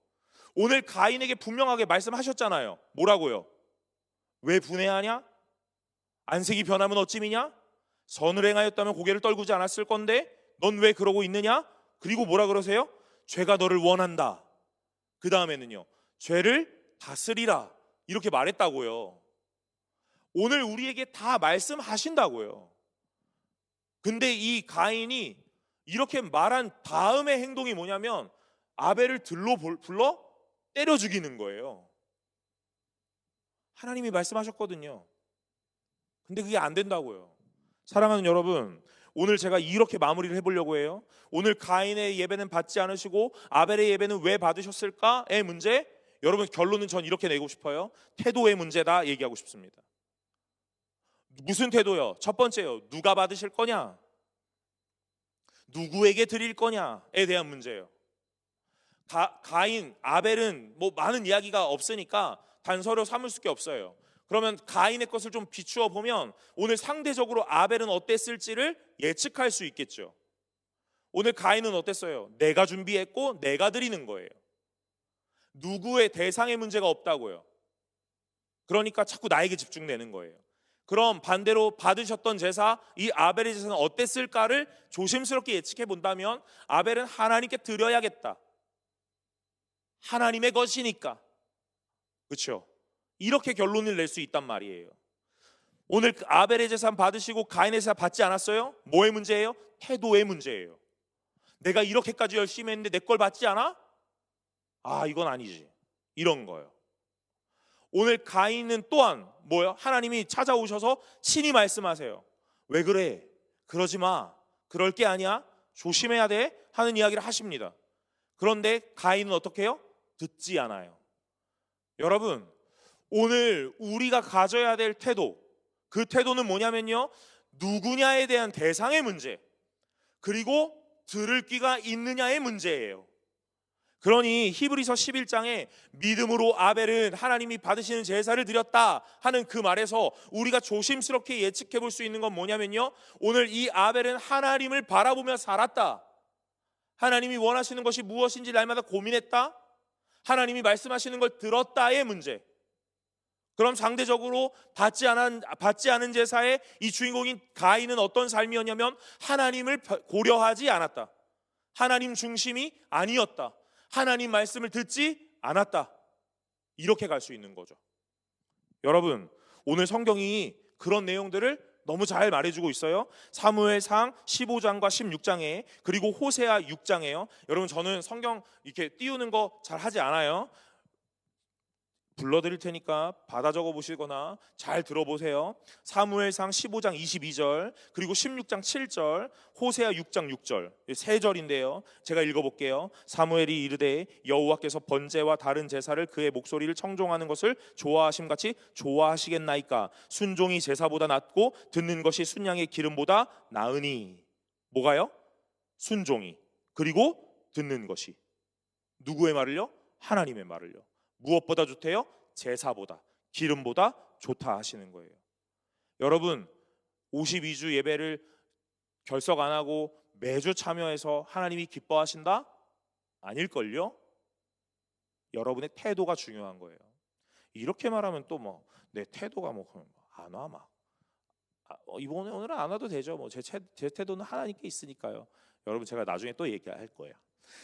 오늘 가인에게 분명하게 말씀하셨잖아요. 뭐라고요? 왜 분해하냐? 안색이 변하면 어찌미냐? 선을 행하였다면 고개를 떨구지 않았을 건데 넌 왜 그러고 있느냐? 그리고 뭐라 그러세요? 죄가 너를 원한다. 그 다음에는요, 죄를 다스리라 이렇게 말했다고요. 오늘 우리에게 다 말씀하신다고요. 근데 이 가인이 이렇게 말한 다음의 행동이 뭐냐면 아벨을 들로 불러 때려 죽이는 거예요. 하나님이 말씀하셨거든요. 근데 그게 안 된다고요. 사랑하는 여러분, 오늘 제가 이렇게 마무리를 해보려고 해요. 오늘 가인의 예배는 받지 않으시고 아벨의 예배는 왜 받으셨을까의 문제, 여러분 결론은 전 이렇게 내고 싶어요. 태도의 문제다 얘기하고 싶습니다. 무슨 태도요? 첫 번째요, 누가 받으실 거냐? 누구에게 드릴 거냐에 대한 문제예요. 가인, 아벨은 뭐 많은 이야기가 없으니까 단서로 삼을 수밖에 없어요. 그러면 가인의 것을 좀 비추어 보면 오늘 상대적으로 아벨은 어땠을지를 예측할 수 있겠죠. 오늘 가인은 어땠어요? 내가 준비했고 내가 드리는 거예요. 누구의 대상의 문제가 없다고요. 그러니까 자꾸 나에게 집중되는 거예요. 그럼 반대로 받으셨던 제사, 이 아벨의 제사는 어땠을까를 조심스럽게 예측해 본다면 아벨은 하나님께 드려야겠다. 하나님의 것이니까. 그렇죠? 이렇게 결론을 낼 수 있단 말이에요. 오늘 아벨의 제사 받으시고 가인의 제사 받지 않았어요? 뭐의 문제예요? 태도의 문제예요. 내가 이렇게까지 열심히 했는데 내 걸 받지 않아? 아, 이건 아니지. 이런 거예요. 오늘 가인은 또한 뭐예요? 하나님이 찾아오셔서 친히 말씀하세요. 왜 그래? 그러지 마. 그럴 게 아니야. 조심해야 돼. 하는 이야기를 하십니다. 그런데 가인은 어떻게 해요? 듣지 않아요. 여러분, 오늘 우리가 가져야 될 태도, 그 태도는 뭐냐면요, 누구냐에 대한 대상의 문제, 그리고 들을 귀가 있느냐의 문제예요. 그러니 히브리서 11장에 믿음으로 아벨은 하나님이 받으시는 제사를 드렸다 하는 그 말에서 우리가 조심스럽게 예측해 볼 수 있는 건 뭐냐면요, 오늘 이 아벨은 하나님을 바라보며 살았다. 하나님이 원하시는 것이 무엇인지 날마다 고민했다. 하나님이 말씀하시는 걸 들었다의 문제. 그럼 상대적으로 받지 않은 제사의 이 주인공인 가인은 어떤 삶이었냐면 하나님을 고려하지 않았다. 하나님 중심이 아니었다. 하나님 말씀을 듣지 않았다. 이렇게 갈 수 있는 거죠. 여러분, 오늘 성경이 그런 내용들을 너무 잘 말해주고 있어요. 사무엘상 15장과 16장에, 그리고 호세아 6장에요. 여러분, 저는 성경 이렇게 띄우는 거 잘 하지 않아요. 불러드릴 테니까 받아 적어 보시거나 잘 들어보세요. 사무엘상 15장 22절, 그리고 16장 7절, 호세아 6장 6절, 세 절인데요. 제가 읽어볼게요. 사무엘이 이르되 여호와께서 번제와 다른 제사를 그의 목소리를 청종하는 것을 좋아하심같이 좋아하시겠나이까. 순종이 제사보다 낫고 듣는 것이 순양의 기름보다 나으니. 뭐가요? 순종이, 그리고 듣는 것이. 누구의 말을요? 하나님의 말을요. 무엇보다 좋대요? 제사보다, 기름보다 좋다 하시는 거예요. 여러분, 52주 예배를 결석 안 하고 매주 참여해서 하나님이 기뻐하신다? 아닐걸요? 여러분의 태도가 중요한 거예요. 이렇게 말하면 또 뭐 내 태도가 뭐 안 와, 막 이번에 오늘은 안 와도 되죠. 뭐 제 태도는 하나님께 있으니까요. 여러분, 제가 나중에 또 얘기할 거예요.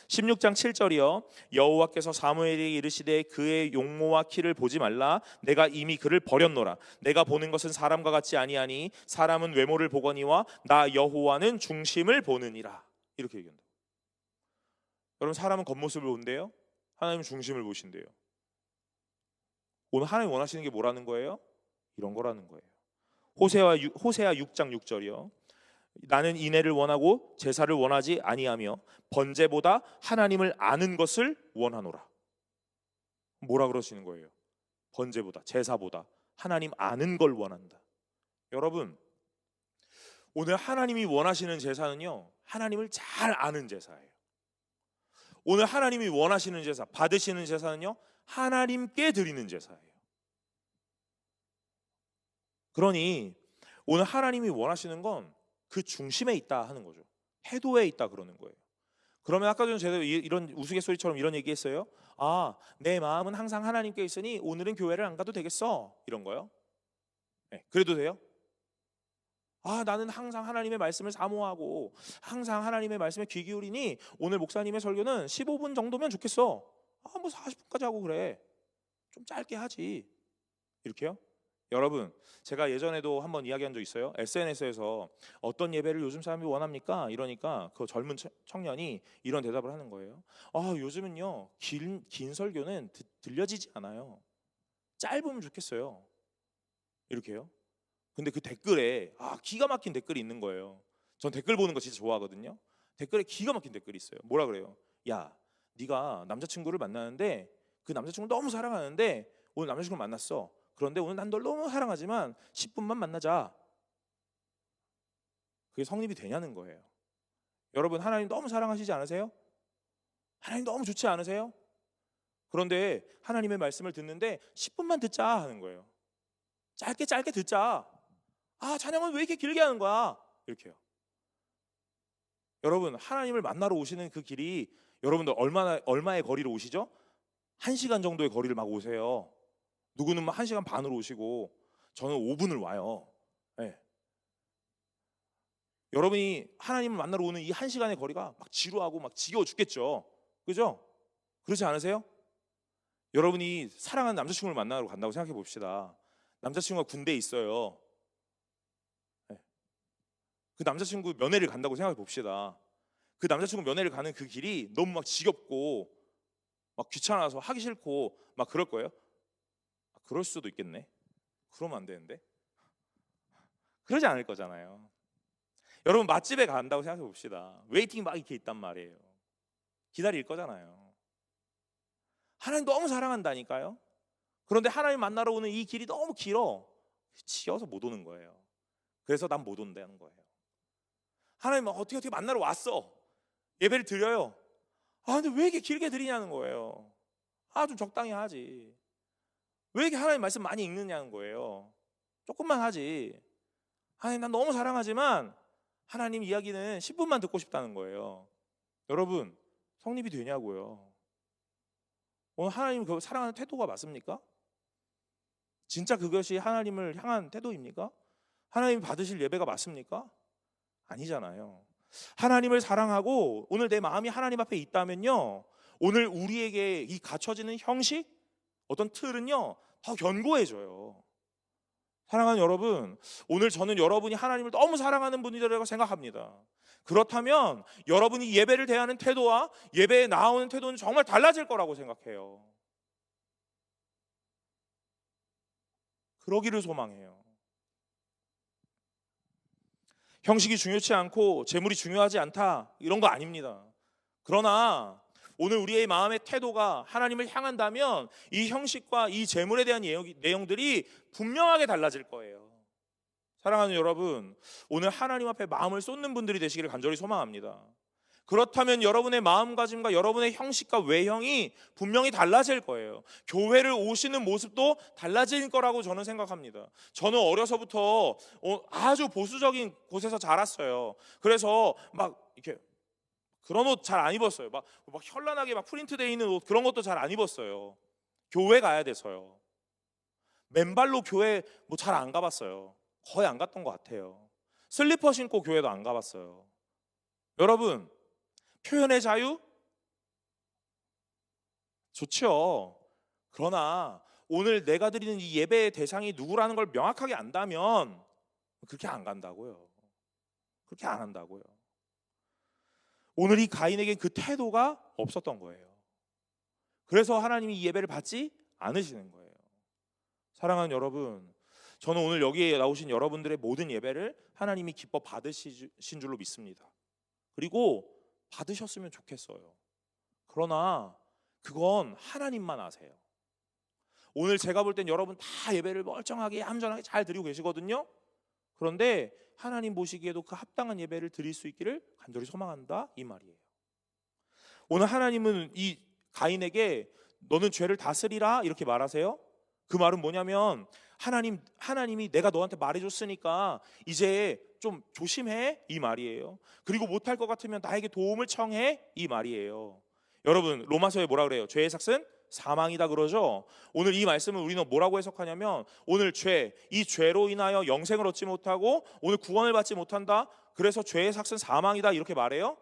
16장 7절이요. 여호와께서 사무엘에게 이르시되 그의 용모와 키를 보지 말라. 내가 이미 그를 버렸노라. 내가 보는 것은 사람과 같지 아니하니 사람은 외모를 보거니와 나 여호와는 중심을 보느니라. 이렇게 얘기한다. 여러분, 사람은 겉모습을 본대요. 하나님은 중심을 보신대요. 오늘 하나님 원하시는 게 뭐라는 거예요? 이런 거라는 거예요. 호세아 6장 6절이요. 나는 인애를 원하고 제사를 원하지 아니하며 번제보다 하나님을 아는 것을 원하노라. 뭐라 그러시는 거예요? 번제보다, 제사보다 하나님 아는 걸 원한다. 여러분, 오늘 하나님이 원하시는 제사는요, 하나님을 잘 아는 제사예요. 오늘 하나님이 원하시는 제사, 받으시는 제사는요, 하나님께 드리는 제사예요. 그러니 오늘 하나님이 원하시는 건 그 중심에 있다 하는 거죠. 태도에 있다 그러는 거예요. 그러면 아까 전에 제가 이런 우스갯소리처럼 이런 얘기했어요. 아, 내 마음은 항상 하나님께 있으니 오늘은 교회를 안 가도 되겠어, 이런 거요. 네, 그래도 돼요? 아, 나는 항상 하나님의 말씀을 사모하고 항상 하나님의 말씀에 귀 기울이니 오늘 목사님의 설교는 15분 정도면 좋겠어. 아, 뭐 40분까지 하고 그래. 좀 짧게 하지. 이렇게요? 여러분, 제가 예전에도 한번 이야기한 적 있어요. SNS에서 어떤 예배를 요즘 사람이 원합니까? 이러니까 그 젊은 청년이 이런 대답을 하는 거예요. 아, 요즘은요, 긴 설교는 들려지지 않아요. 짧으면 좋겠어요. 이렇게요. 근데 그 댓글에 기가 막힌 댓글이 있는 거예요. 전 댓글 보는 거 진짜 좋아하거든요. 댓글에 기가 막힌 댓글이 있어요. 뭐라 그래요? 야, 네가 남자친구를 만나는데 그 남자친구 너무 사랑하는데 오늘 남자친구를 만났어. 그런데 오늘 난 널 너무 사랑하지만 10분만 만나자. 그게 성립이 되냐는 거예요. 여러분, 하나님 너무 사랑하시지 않으세요? 하나님 너무 좋지 않으세요? 그런데 하나님의 말씀을 듣는데 10분만 듣자 하는 거예요. 짧게 듣자. 아, 찬양은 왜 이렇게 길게 하는 거야? 이렇게요. 여러분, 하나님을 만나러 오시는 그 길이 여러분들 얼마의 거리로 오시죠? 1시간 정도의 거리를 막 오세요. 누구는 1시간 반으로 오시고 저는 5분을 와요. 네. 여러분이 하나님을 만나러 오는 이 1시간의 거리가 막 지루하고 막 지겨워 죽겠죠. 그죠? 그렇지 않으세요? 여러분이 사랑하는 남자친구를 만나러 간다고 생각해 봅시다. 남자친구가 군대에 있어요. 네. 그 남자친구 면회를 간다고 생각해 봅시다. 그 남자친구 면회를 가는 그 길이 너무 막 지겹고 막 귀찮아서 하기 싫고 막 그럴 거예요. 그럴 수도 있겠네. 그러면 안 되는데. 그러지 않을 거잖아요. 여러분, 맛집에 간다고 생각해 봅시다. 웨이팅이 막 이렇게 있단 말이에요. 기다릴 거잖아요. 하나님 너무 사랑한다니까요. 그런데 하나님 만나러 오는 이 길이 너무 길어. 지어서 못 오는 거예요. 그래서 난 못 온다는 거예요. 하나님 어떻게 만나러 왔어. 예배를 드려요. 근데 왜 이렇게 길게 드리냐는 거예요. 좀 적당히 하지. 왜 이렇게 하나님 말씀 많이 읽느냐는 거예요. 조금만 하지. 하나님 난 너무 사랑하지만 하나님 이야기는 10분만 듣고 싶다는 거예요. 여러분 성립이 되냐고요. 오늘 하나님 그 사랑하는 태도가 맞습니까? 진짜 그것이 하나님을 향한 태도입니까? 하나님 받으실 예배가 맞습니까? 아니잖아요. 하나님을 사랑하고 오늘 내 마음이 하나님 앞에 있다면요, 오늘 우리에게 이 갖춰지는 형식, 어떤 틀은요 더 견고해져요. 사랑하는 여러분, 오늘 저는 여러분이 하나님을 너무 사랑하는 분이라고 생각합니다. 그렇다면 여러분이 예배를 대하는 태도와 예배에 나오는 태도는 정말 달라질 거라고 생각해요. 그러기를 소망해요. 형식이 중요치 않고 재물이 중요하지 않다 이런 거 아닙니다. 그러나 오늘 우리의 마음의 태도가 하나님을 향한다면 이 형식과 이 재물에 대한 내용들이 분명하게 달라질 거예요. 사랑하는 여러분, 오늘 하나님 앞에 마음을 쏟는 분들이 되시기를 간절히 소망합니다. 그렇다면 여러분의 마음가짐과 여러분의 형식과 외형이 분명히 달라질 거예요. 교회를 오시는 모습도 달라질 거라고 저는 생각합니다. 저는 어려서부터 아주 보수적인 곳에서 자랐어요. 그래서 막 이렇게 그런 옷 잘 안 입었어요. 막 현란하게 막 프린트되어 있는 옷 그런 것도 잘 안 입었어요. 교회 가야 돼서요. 맨발로 교회 잘 안 가봤어요. 거의 안 갔던 것 같아요. 슬리퍼 신고 교회도 안 가봤어요. 여러분, 표현의 자유? 좋죠. 그러나 오늘 내가 드리는 이 예배의 대상이 누구라는 걸 명확하게 안다면 그렇게 안 간다고요. 그렇게 안 한다고요. 오늘 이 가인에겐 그 태도가 없었던 거예요. 그래서 하나님이 이 예배를 받지 않으시는 거예요. 사랑하는 여러분, 저는 오늘 여기에 나오신 여러분들의 모든 예배를 하나님이 기뻐 받으신 줄로 믿습니다. 그리고 받으셨으면 좋겠어요. 그러나 그건 하나님만 아세요. 오늘 제가 볼 땐 여러분 다 예배를 멀쩡하게 얌전하게 잘 드리고 계시거든요. 그런데 하나님 보시기에도 그 합당한 예배를 드릴 수 있기를 간절히 소망한다 이 말이에요. 오늘 하나님은 이 가인에게 너는 죄를 다스리라 이렇게 말하세요. 그 말은 뭐냐면 하나님이 내가 너한테 말해줬으니까 이제 좀 조심해 이 말이에요. 그리고 못할 것 같으면 나에게 도움을 청해 이 말이에요. 여러분 로마서에 뭐라 그래요? 죄의 삭은 사망이다 그러죠. 오늘 이 말씀을 우리는 뭐라고 해석하냐면 오늘 이 죄로 인하여 영생을 얻지 못하고 오늘 구원을 받지 못한다. 그래서 죄의 삭은 사망이다 이렇게 말해요.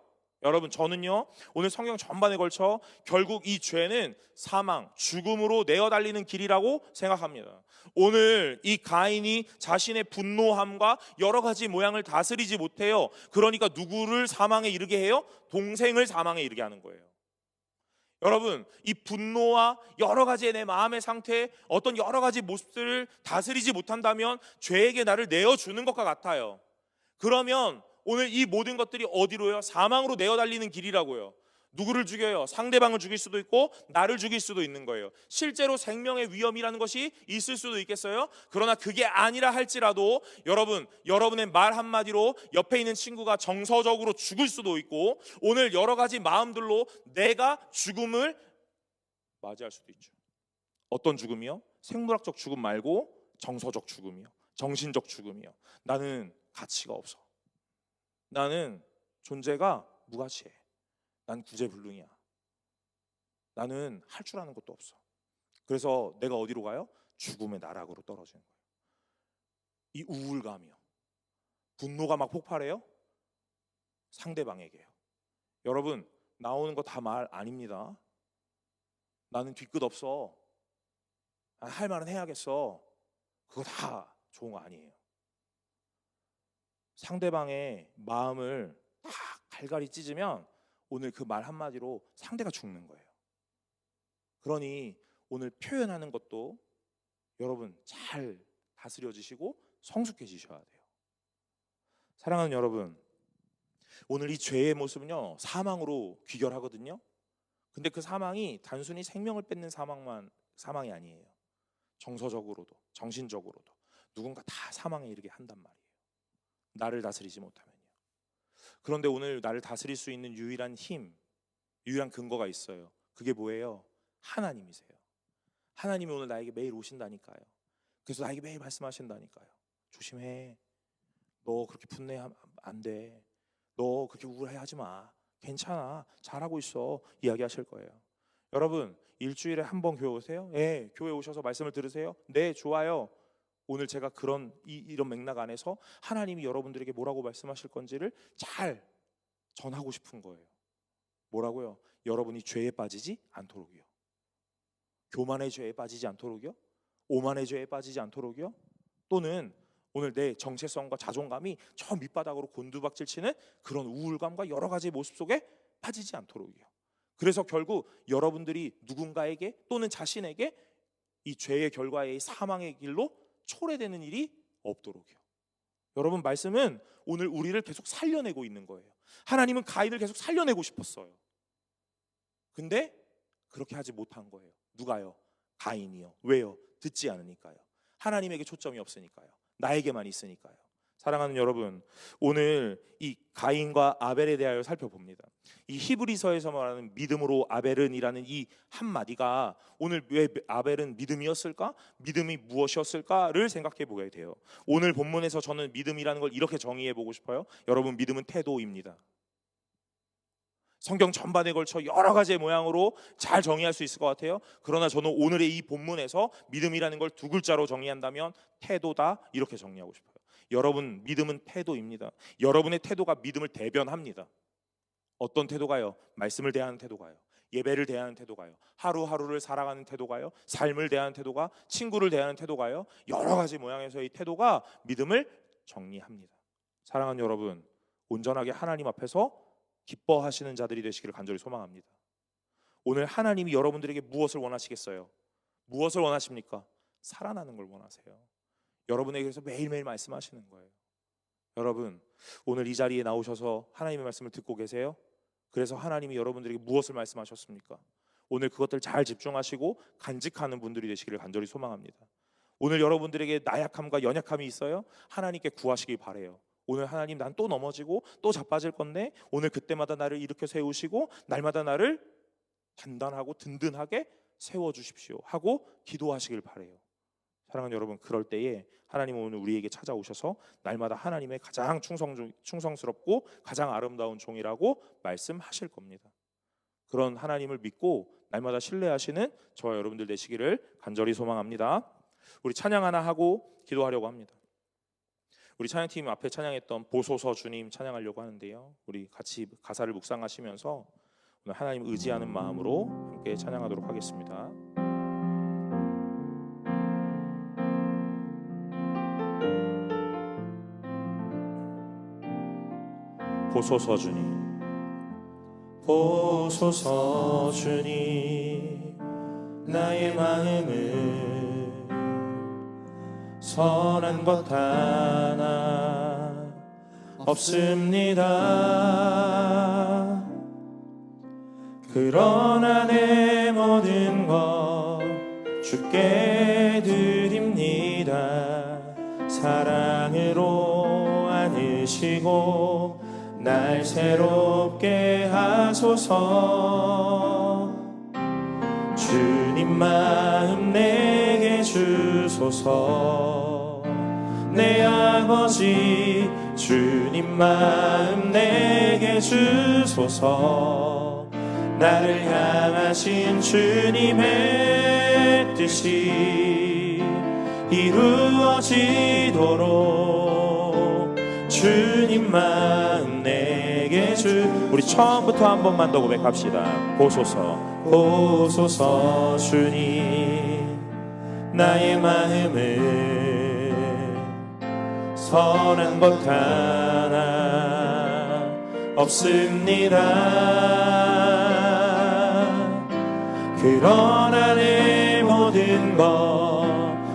여러분 저는요 오늘 성경 전반에 걸쳐 결국 이 죄는 사망, 죽음으로 내어달리는 길이라고 생각합니다. 오늘 이 가인이 자신의 분노함과 여러 가지 모양을 다스리지 못해요. 그러니까 누구를 사망에 이르게 해요? 동생을 사망에 이르게 하는 거예요. 여러분 이 분노와 여러 가지의 내 마음의 상태, 어떤 여러 가지 모습들을 다스리지 못한다면 죄에게 나를 내어주는 것과 같아요. 그러면 오늘 이 모든 것들이 어디로요? 사망으로 내어달리는 길이라고요. 누구를 죽여요? 상대방을 죽일 수도 있고 나를 죽일 수도 있는 거예요. 실제로 생명의 위험이라는 것이 있을 수도 있겠어요? 그러나 그게 아니라 할지라도 여러분의 말 한마디로 옆에 있는 친구가 정서적으로 죽을 수도 있고 오늘 여러 가지 마음들로 내가 죽음을 맞이할 수도 있죠. 어떤 죽음이요? 생물학적 죽음 말고 정서적 죽음이요. 정신적 죽음이요. 나는 가치가 없어. 나는 존재가 무가치해. 난 구제불능이야. 나는 할 줄 아는 것도 없어. 그래서 내가 어디로 가요? 죽음의 나락으로 떨어지는 거예요. 이 우울감이요. 분노가 막 폭발해요. 상대방에게요. 여러분 나오는 거 다 말 아닙니다. 나는 뒤끝 없어. 할 말은 해야겠어. 그거 다 좋은 거 아니에요. 상대방의 마음을 다 갈갈이 찢으면 오늘 그 말 한마디로 상대가 죽는 거예요. 그러니 오늘 표현하는 것도 여러분 잘 다스려지시고 성숙해지셔야 돼요. 사랑하는 여러분, 오늘 이 죄의 모습은요 사망으로 귀결하거든요. 근데 그 사망이 단순히 생명을 뺏는 사망이 아니에요. 정서적으로도 정신적으로도 누군가 다 사망에 이르게 한단 말이에요. 나를 다스리지 못하면요. 그런데 오늘 나를 다스릴 수 있는 유일한 힘, 유일한 근거가 있어요. 그게 뭐예요? 하나님이세요. 하나님이 오늘 나에게 매일 오신다니까요. 그래서 나에게 매일 말씀하신다니까요. 조심해. 너 그렇게 분해하면 안 돼. 너 그렇게 우울해하지 마. 괜찮아. 잘하고 있어. 이야기하실 거예요. 여러분, 일주일에 한 번 교회 오세요? 네, 교회 오셔서 말씀을 들으세요? 네, 좋아요. 오늘 제가 이런 맥락 안에서 하나님이 여러분들에게 뭐라고 말씀하실 건지를 잘 전하고 싶은 거예요. 뭐라고요? 여러분이 죄에 빠지지 않도록이요. 교만의 죄에 빠지지 않도록이요. 오만의 죄에 빠지지 않도록이요. 또는 오늘 내 정체성과 자존감이 저 밑바닥으로 곤두박질 치는 그런 우울감과 여러 가지 모습 속에 빠지지 않도록이요. 그래서 결국 여러분들이 누군가에게 또는 자신에게 이 죄의 결과의 사망의 길로 초래되는 일이 없도록이요. 여러분, 말씀은 오늘 우리를 계속 살려내고 있는 거예요. 하나님은 가인을 계속 살려내고 싶었어요. 근데 그렇게 하지 못한 거예요. 누가요? 가인이요. 왜요? 듣지 않으니까요. 하나님에게 초점이 없으니까요. 나에게만 있으니까요. 사랑하는 여러분, 오늘 이 가인과 아벨에 대하여 살펴봅니다. 이 히브리서에서 말하는 믿음으로 아벨은이라는 이 한마디가 오늘 왜 아벨은 믿음이었을까? 믿음이 무엇이었을까를 생각해 보게 돼요. 오늘 본문에서 저는 믿음이라는 걸 이렇게 정의해 보고 싶어요. 여러분, 믿음은 태도입니다. 성경 전반에 걸쳐 여러 가지의 모양으로 잘 정의할 수 있을 것 같아요. 그러나 저는 오늘의 이 본문에서 믿음이라는 걸 두 글자로 정의한다면 태도다, 이렇게 정리하고 싶어요. 여러분, 믿음은 태도입니다. 여러분의 태도가 믿음을 대변합니다. 어떤 태도가요? 말씀을 대하는 태도가요. 예배를 대하는 태도가요. 하루하루를 살아가는 태도가요. 삶을 대하는 태도가, 친구를 대하는 태도가요. 여러 가지 모양에서의 태도가 믿음을 정리합니다. 사랑하는 여러분, 온전하게 하나님 앞에서 기뻐하시는 자들이 되시기를 간절히 소망합니다. 오늘 하나님이 여러분들에게 무엇을 원하시겠어요? 무엇을 원하십니까? 살아나는 걸 원하세요. 여러분에게서 매일매일 말씀하시는 거예요. 여러분, 오늘 이 자리에 나오셔서 하나님의 말씀을 듣고 계세요? 그래서 하나님이 여러분들에게 무엇을 말씀하셨습니까? 오늘 그것들 잘 집중하시고 간직하는 분들이 되시기를 간절히 소망합니다. 오늘 여러분들에게 나약함과 연약함이 있어요? 하나님께 구하시길 바라요. 오늘 하나님, 난 또 넘어지고 또 자빠질 건데 오늘 그때마다 나를 일으켜 세우시고 날마다 나를 단단하고 든든하게 세워주십시오 하고 기도하시길 바라요. 사랑하는 여러분, 그럴 때에 하나님은 오늘 우리에게 찾아오셔서 날마다 하나님의 가장 충성스럽고 가장 아름다운 종이라고 말씀하실 겁니다. 그런 하나님을 믿고 날마다 신뢰하시는 저와 여러분들 되시기를 간절히 소망합니다. 우리 찬양 하나 하고 기도하려고 합니다. 우리 찬양팀 앞에 찬양했던 보소서 주님 찬양하려고 하는데요, 우리 같이 가사를 묵상하시면서 오늘 하나님 의지하는 마음으로 함께 찬양하도록 하겠습니다. 보소서 주님, 보소서 주님, 나의 마음을 선한 것 하나 없습니다. 그러나 내 모든 것 주께 드립니다. 사랑으로 안으시고 날 새롭게 하소서. 주님 마음 내게 주소서. 내 아버지 주님 마음 내게 주소서. 나를 향하신 주님의 뜻이 이루어지도록 주님 마음 내게 우리 처음부터 한 번만 더 고백합시다. 보소서, 보소서 주님, 나의 마음을 선한 것 하나 없습니다. 그러나 내 모든 것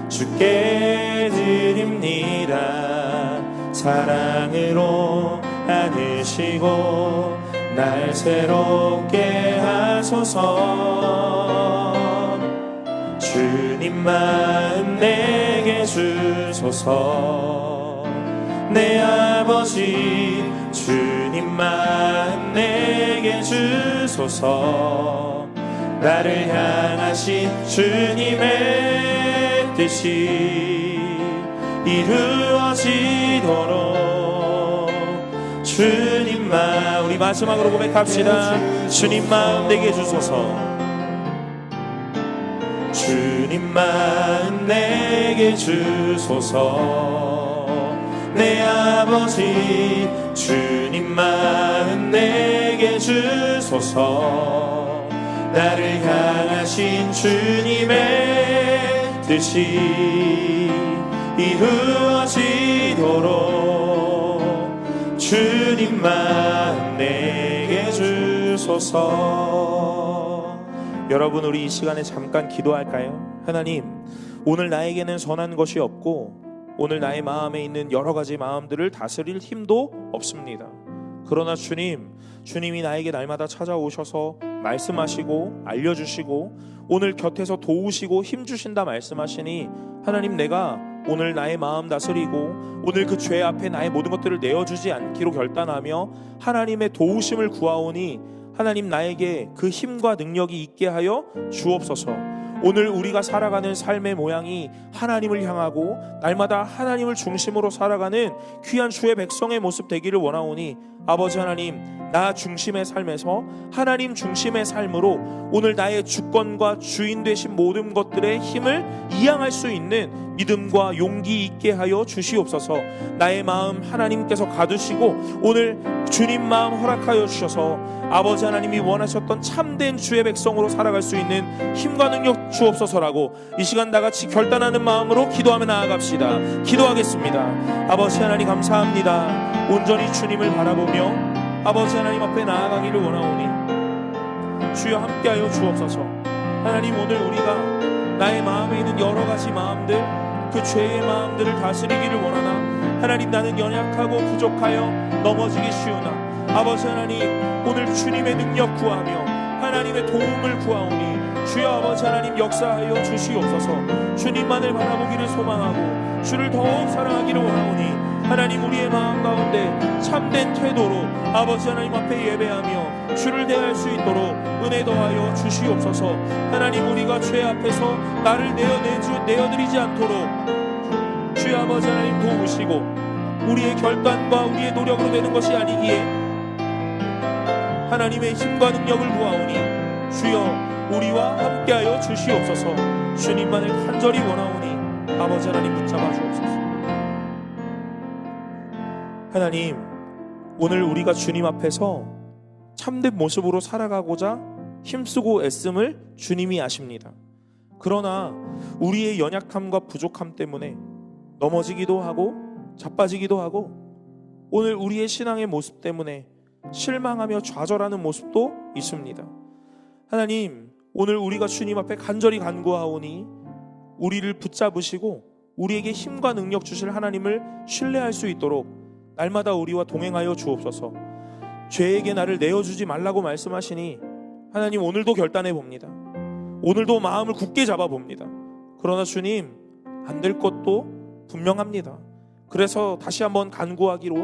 주께 드립니다. 사랑으로 안으시고 날 새롭게 하소서. 주님 마음 내게 주소서. 내 아버지 주님 마음 내게 주소서. 나를 향하신 주님의 뜻이 이루어지도록 주님 마음, 우리 마지막으로 고백합시다. 주님 마음 내게 주소서. 주님 마음 내게 주소서. 내 아버지 주님 마음 내게 주소서. 나를 향하신 주님의 뜻이 이루어지도록 주님 마음 내게 주소서. 여러분, 우리 이 시간에 잠깐 기도할까요? 하나님, 오늘 나에게는 선한 것이 없고 오늘 나의 마음에 있는 여러 가지 마음들을 다스릴 힘도 없습니다. 그러나 주님이 나에게 날마다 찾아오셔서 말씀하시고 알려주시고 오늘 곁에서 도우시고 힘주신다 말씀하시니, 하나님, 내가 오늘 나의 마음 다스리고 오늘 그 죄 앞에 나의 모든 것들을 내어주지 않기로 결단하며 하나님의 도우심을 구하오니, 하나님 나에게 그 힘과 능력이 있게 하여 주옵소서. 오늘 우리가 살아가는 삶의 모양이 하나님을 향하고 날마다 하나님을 중심으로 살아가는 귀한 주의 백성의 모습 되기를 원하오니, 아버지 하나님, 나 중심의 삶에서 하나님 중심의 삶으로 오늘 나의 주권과 주인 되신 모든 것들의 힘을 이양할 수 있는 믿음과 용기 있게 하여 주시옵소서. 나의 마음 하나님께서 가두시고 오늘 주님 마음 허락하여 주셔서 아버지 하나님이 원하셨던 참된 주의 백성으로 살아갈 수 있는 힘과 능력 주옵소서라고 이 시간 다같이 결단하는 마음으로 기도하며 나아갑시다. 기도하겠습니다. 아버지 하나님, 감사합니다. 온전히 주님을 바라보며 아버지 하나님 앞에 나아가기를 원하오니 주여 함께하여 주옵소서. 하나님, 오늘 우리가 나의 마음에 있는 여러 가지 마음들, 그 죄의 마음들을 다스리기를 원하나, 하나님, 나는 연약하고 부족하여 넘어지기 쉬우나 아버지 하나님, 오늘 주님의 능력 구하며 하나님의 도움을 구하오니 주여 아버지 하나님 역사하여 주시옵소서. 주님만을 바라보기를 소망하고 주를 더욱 사랑하기를 원하오니 하나님, 우리의 마음 가운데 참된 태도로 아버지 하나님 앞에 예배하며 주를 대할 수 있도록 은혜 더하여 주시옵소서. 하나님, 우리가 죄 앞에서 나를 내어드리지 않도록 주여 아버지 하나님 도우시고 우리의 결단과 우리의 노력으로 되는 것이 아니기에 하나님의 힘과 능력을 구하오니 주여 우리와 함께하여 주시옵소서. 주님만을 간절히 원하오니 아버지 하나님 붙잡아 주옵소서. 하나님, 오늘 우리가 주님 앞에서 참된 모습으로 살아가고자 힘쓰고 애씀을 주님이 아십니다. 그러나 우리의 연약함과 부족함 때문에 넘어지기도 하고 자빠지기도 하고 오늘 우리의 신앙의 모습 때문에 실망하며 좌절하는 모습도 있습니다. 하나님, 오늘 우리가 주님 앞에 간절히 간구하오니 우리를 붙잡으시고 우리에게 힘과 능력 주실 하나님을 신뢰할 수 있도록 날마다 우리와 동행하여 주옵소서. 죄에게 나를 내어주지 말라고 말씀하시니 하나님, 오늘도 결단해 봅니다. 오늘도 마음을 굳게 잡아 봅니다. 그러나 주님, 안 될 것도 분명합니다. 그래서 다시 한번 간구하기로,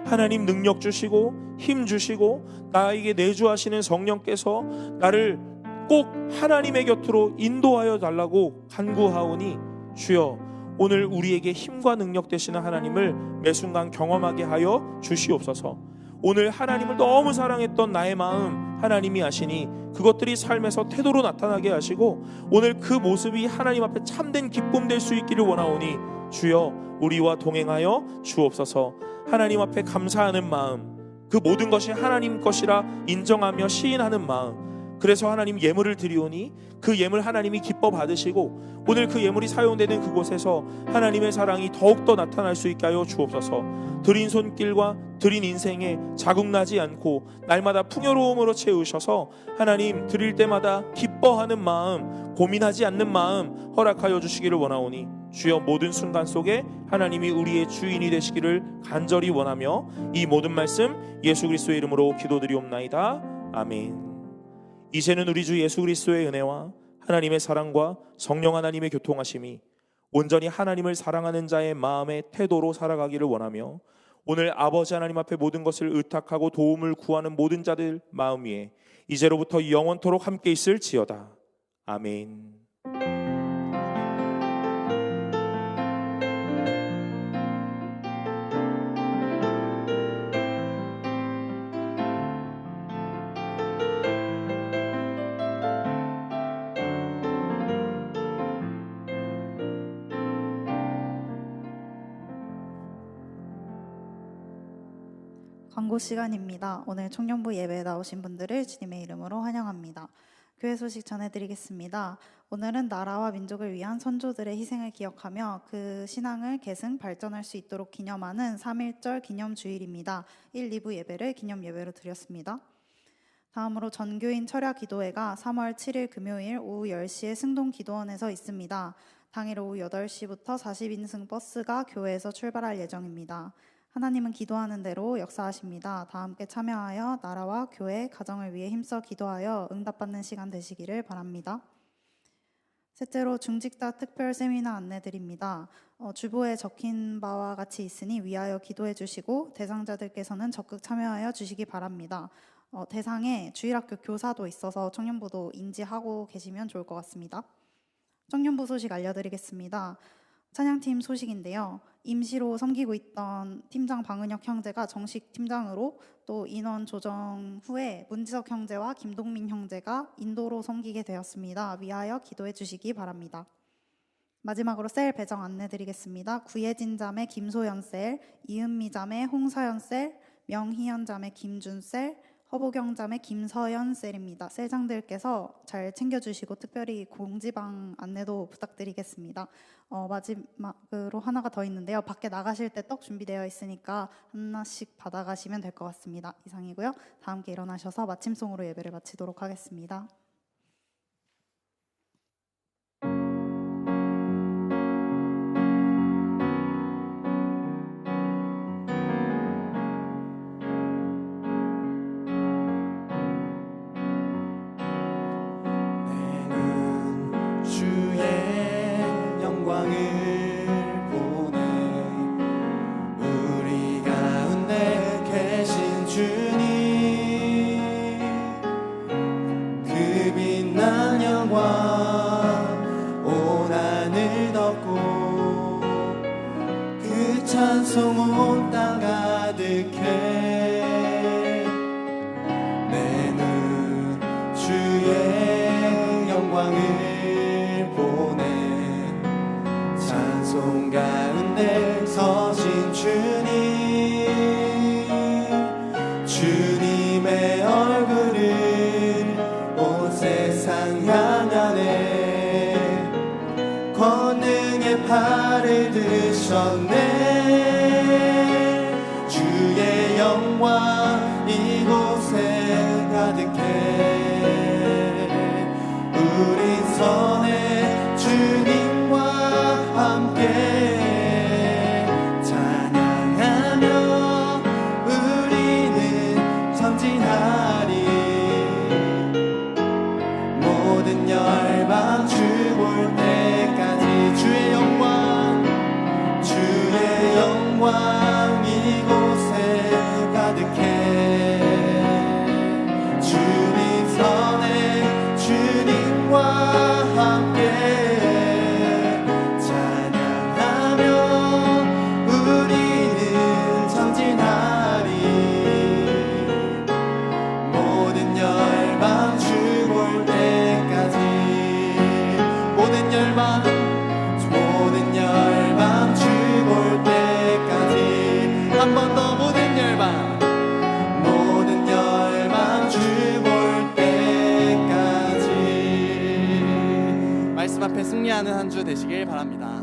하나님 능력 주시고 힘 주시고 나에게 내주하시는 성령께서 나를 꼭 하나님의 곁으로 인도하여 달라고 간구하오니 주여, 오늘 우리에게 힘과 능력 되시는 하나님을 매순간 경험하게 하여 주시옵소서. 오늘 하나님을 너무 사랑했던 나의 마음 하나님이 아시니 그것들이 삶에서 태도로 나타나게 하시고 오늘 그 모습이 하나님 앞에 참된 기쁨 될 수 있기를 원하오니 주여 우리와 동행하여 주옵소서. 하나님 앞에 감사하는 마음, 그 모든 것이 하나님 것이라 인정하며 시인하는 마음, 그래서 하나님 예물을 드리오니 그 예물 하나님이 기뻐 받으시고 오늘 그 예물이 사용되는 그곳에서 하나님의 사랑이 더욱더 나타날 수 있게 하여 주옵소서. 드린 손길과 드린 인생에 자국나지 않고 날마다 풍요로움으로 채우셔서 하나님 드릴 때마다 기뻐하는 마음, 고민하지 않는 마음 허락하여 주시기를 원하오니 주여 모든 순간 속에 하나님이 우리의 주인이 되시기를 간절히 원하며 이 모든 말씀 예수 그리스도의 이름으로 기도드리옵나이다. 아멘. 이제는 우리 주 예수 그리스도의 은혜와 하나님의 사랑과 성령 하나님의 교통하심이 온전히 하나님을 사랑하는 자의 마음의 태도로 살아가기를 원하며, 오늘 아버지 하나님 앞에 모든 것을 의탁하고 도움을 구하는 모든 자들 마음 위에 이제로부터 영원토록 함께 있을지어다. 아멘. 광고 시간입니다. 오늘 청년부 예배에 나오신 분들을 주님의 이름으로 환영합니다. 교회 소식 전해드리겠습니다. 오늘은 나라와 민족을 위한 선조들의 희생을 기억하며 그 신앙을 계승 발전할 수 있도록 기념하는 3.1절 기념주일입니다. 1, 2부 예배를 기념 예배로 드렸습니다. 다음으로 전교인 철야 기도회가 3월 7일 금요일 오후 10시에 승동 기도원에서 있습니다. 당일 오후 8시부터 40인승 버스가 교회에서 출발할 예정입니다. 하나님은 기도하는 대로 역사하십니다. 다 함께 참여하여 나라와 교회, 가정을 위해 힘써 기도하여 응답받는 시간 되시기를 바랍니다. 셋째로 중직자 특별 세미나 안내드립니다. 주보에 적힌 바와 같이 있으니 위하여 기도해 주시고 대상자들께서는 적극 참여하여 주시기 바랍니다. 대상에 주일학교 교사도 있어서 청년부도 인지하고 계시면 좋을 것 같습니다. 청년부 소식 알려드리겠습니다. 찬양팀 소식인데요. 임시로 섬기고 있던 팀장 방은혁 형제가 정식 팀장으로, 또 인원 조정 후에 문지석 형제와 김동민 형제가 인도로 섬기게 되었습니다. 위하여 기도해 주시기 바랍니다. 마지막으로 셀 배정 안내드리겠습니다. 구예진 자매 김소연 셀, 이은미 자매 홍서연 셀, 명희연 자매 김준 셀, 허보경 자매 김서연 셀입니다. 셀장들께서 잘 챙겨주시고 특별히 공지방 안내도 부탁드리겠습니다. 마지막으로 하나가 더 있는데요. 밖에 나가실 때 떡 준비되어 있으니까 하나씩 받아가시면 될 것 같습니다. 이상이고요. 다 함께 일어나셔서 마침송으로 예배를 마치도록 하겠습니다. 찬송 온 땅 가득해. 내 눈 주의 영광을 보네. 찬송 가운데 서신 주님, 주님의 얼굴을 온 세상 향하네. 권능의 팔을 드셨네. 주의 영광 이곳에 가득해. 우리 선에 주님과 함께 찬양하며 우리는 전진하리. 모든 열방 주 볼 때까지 주의 영광, 주의 영광 이곳에 가득해. 주님 선에 주님과 함께 찬양하며 우리는 전진하리. 모든 열방 주 볼 때까지. 모든 열방 주 볼 때까지. 한 번 더 모든 열방 주 볼 때까지. 말씀 앞에 승리하는 한 주 되시길 바랍니다.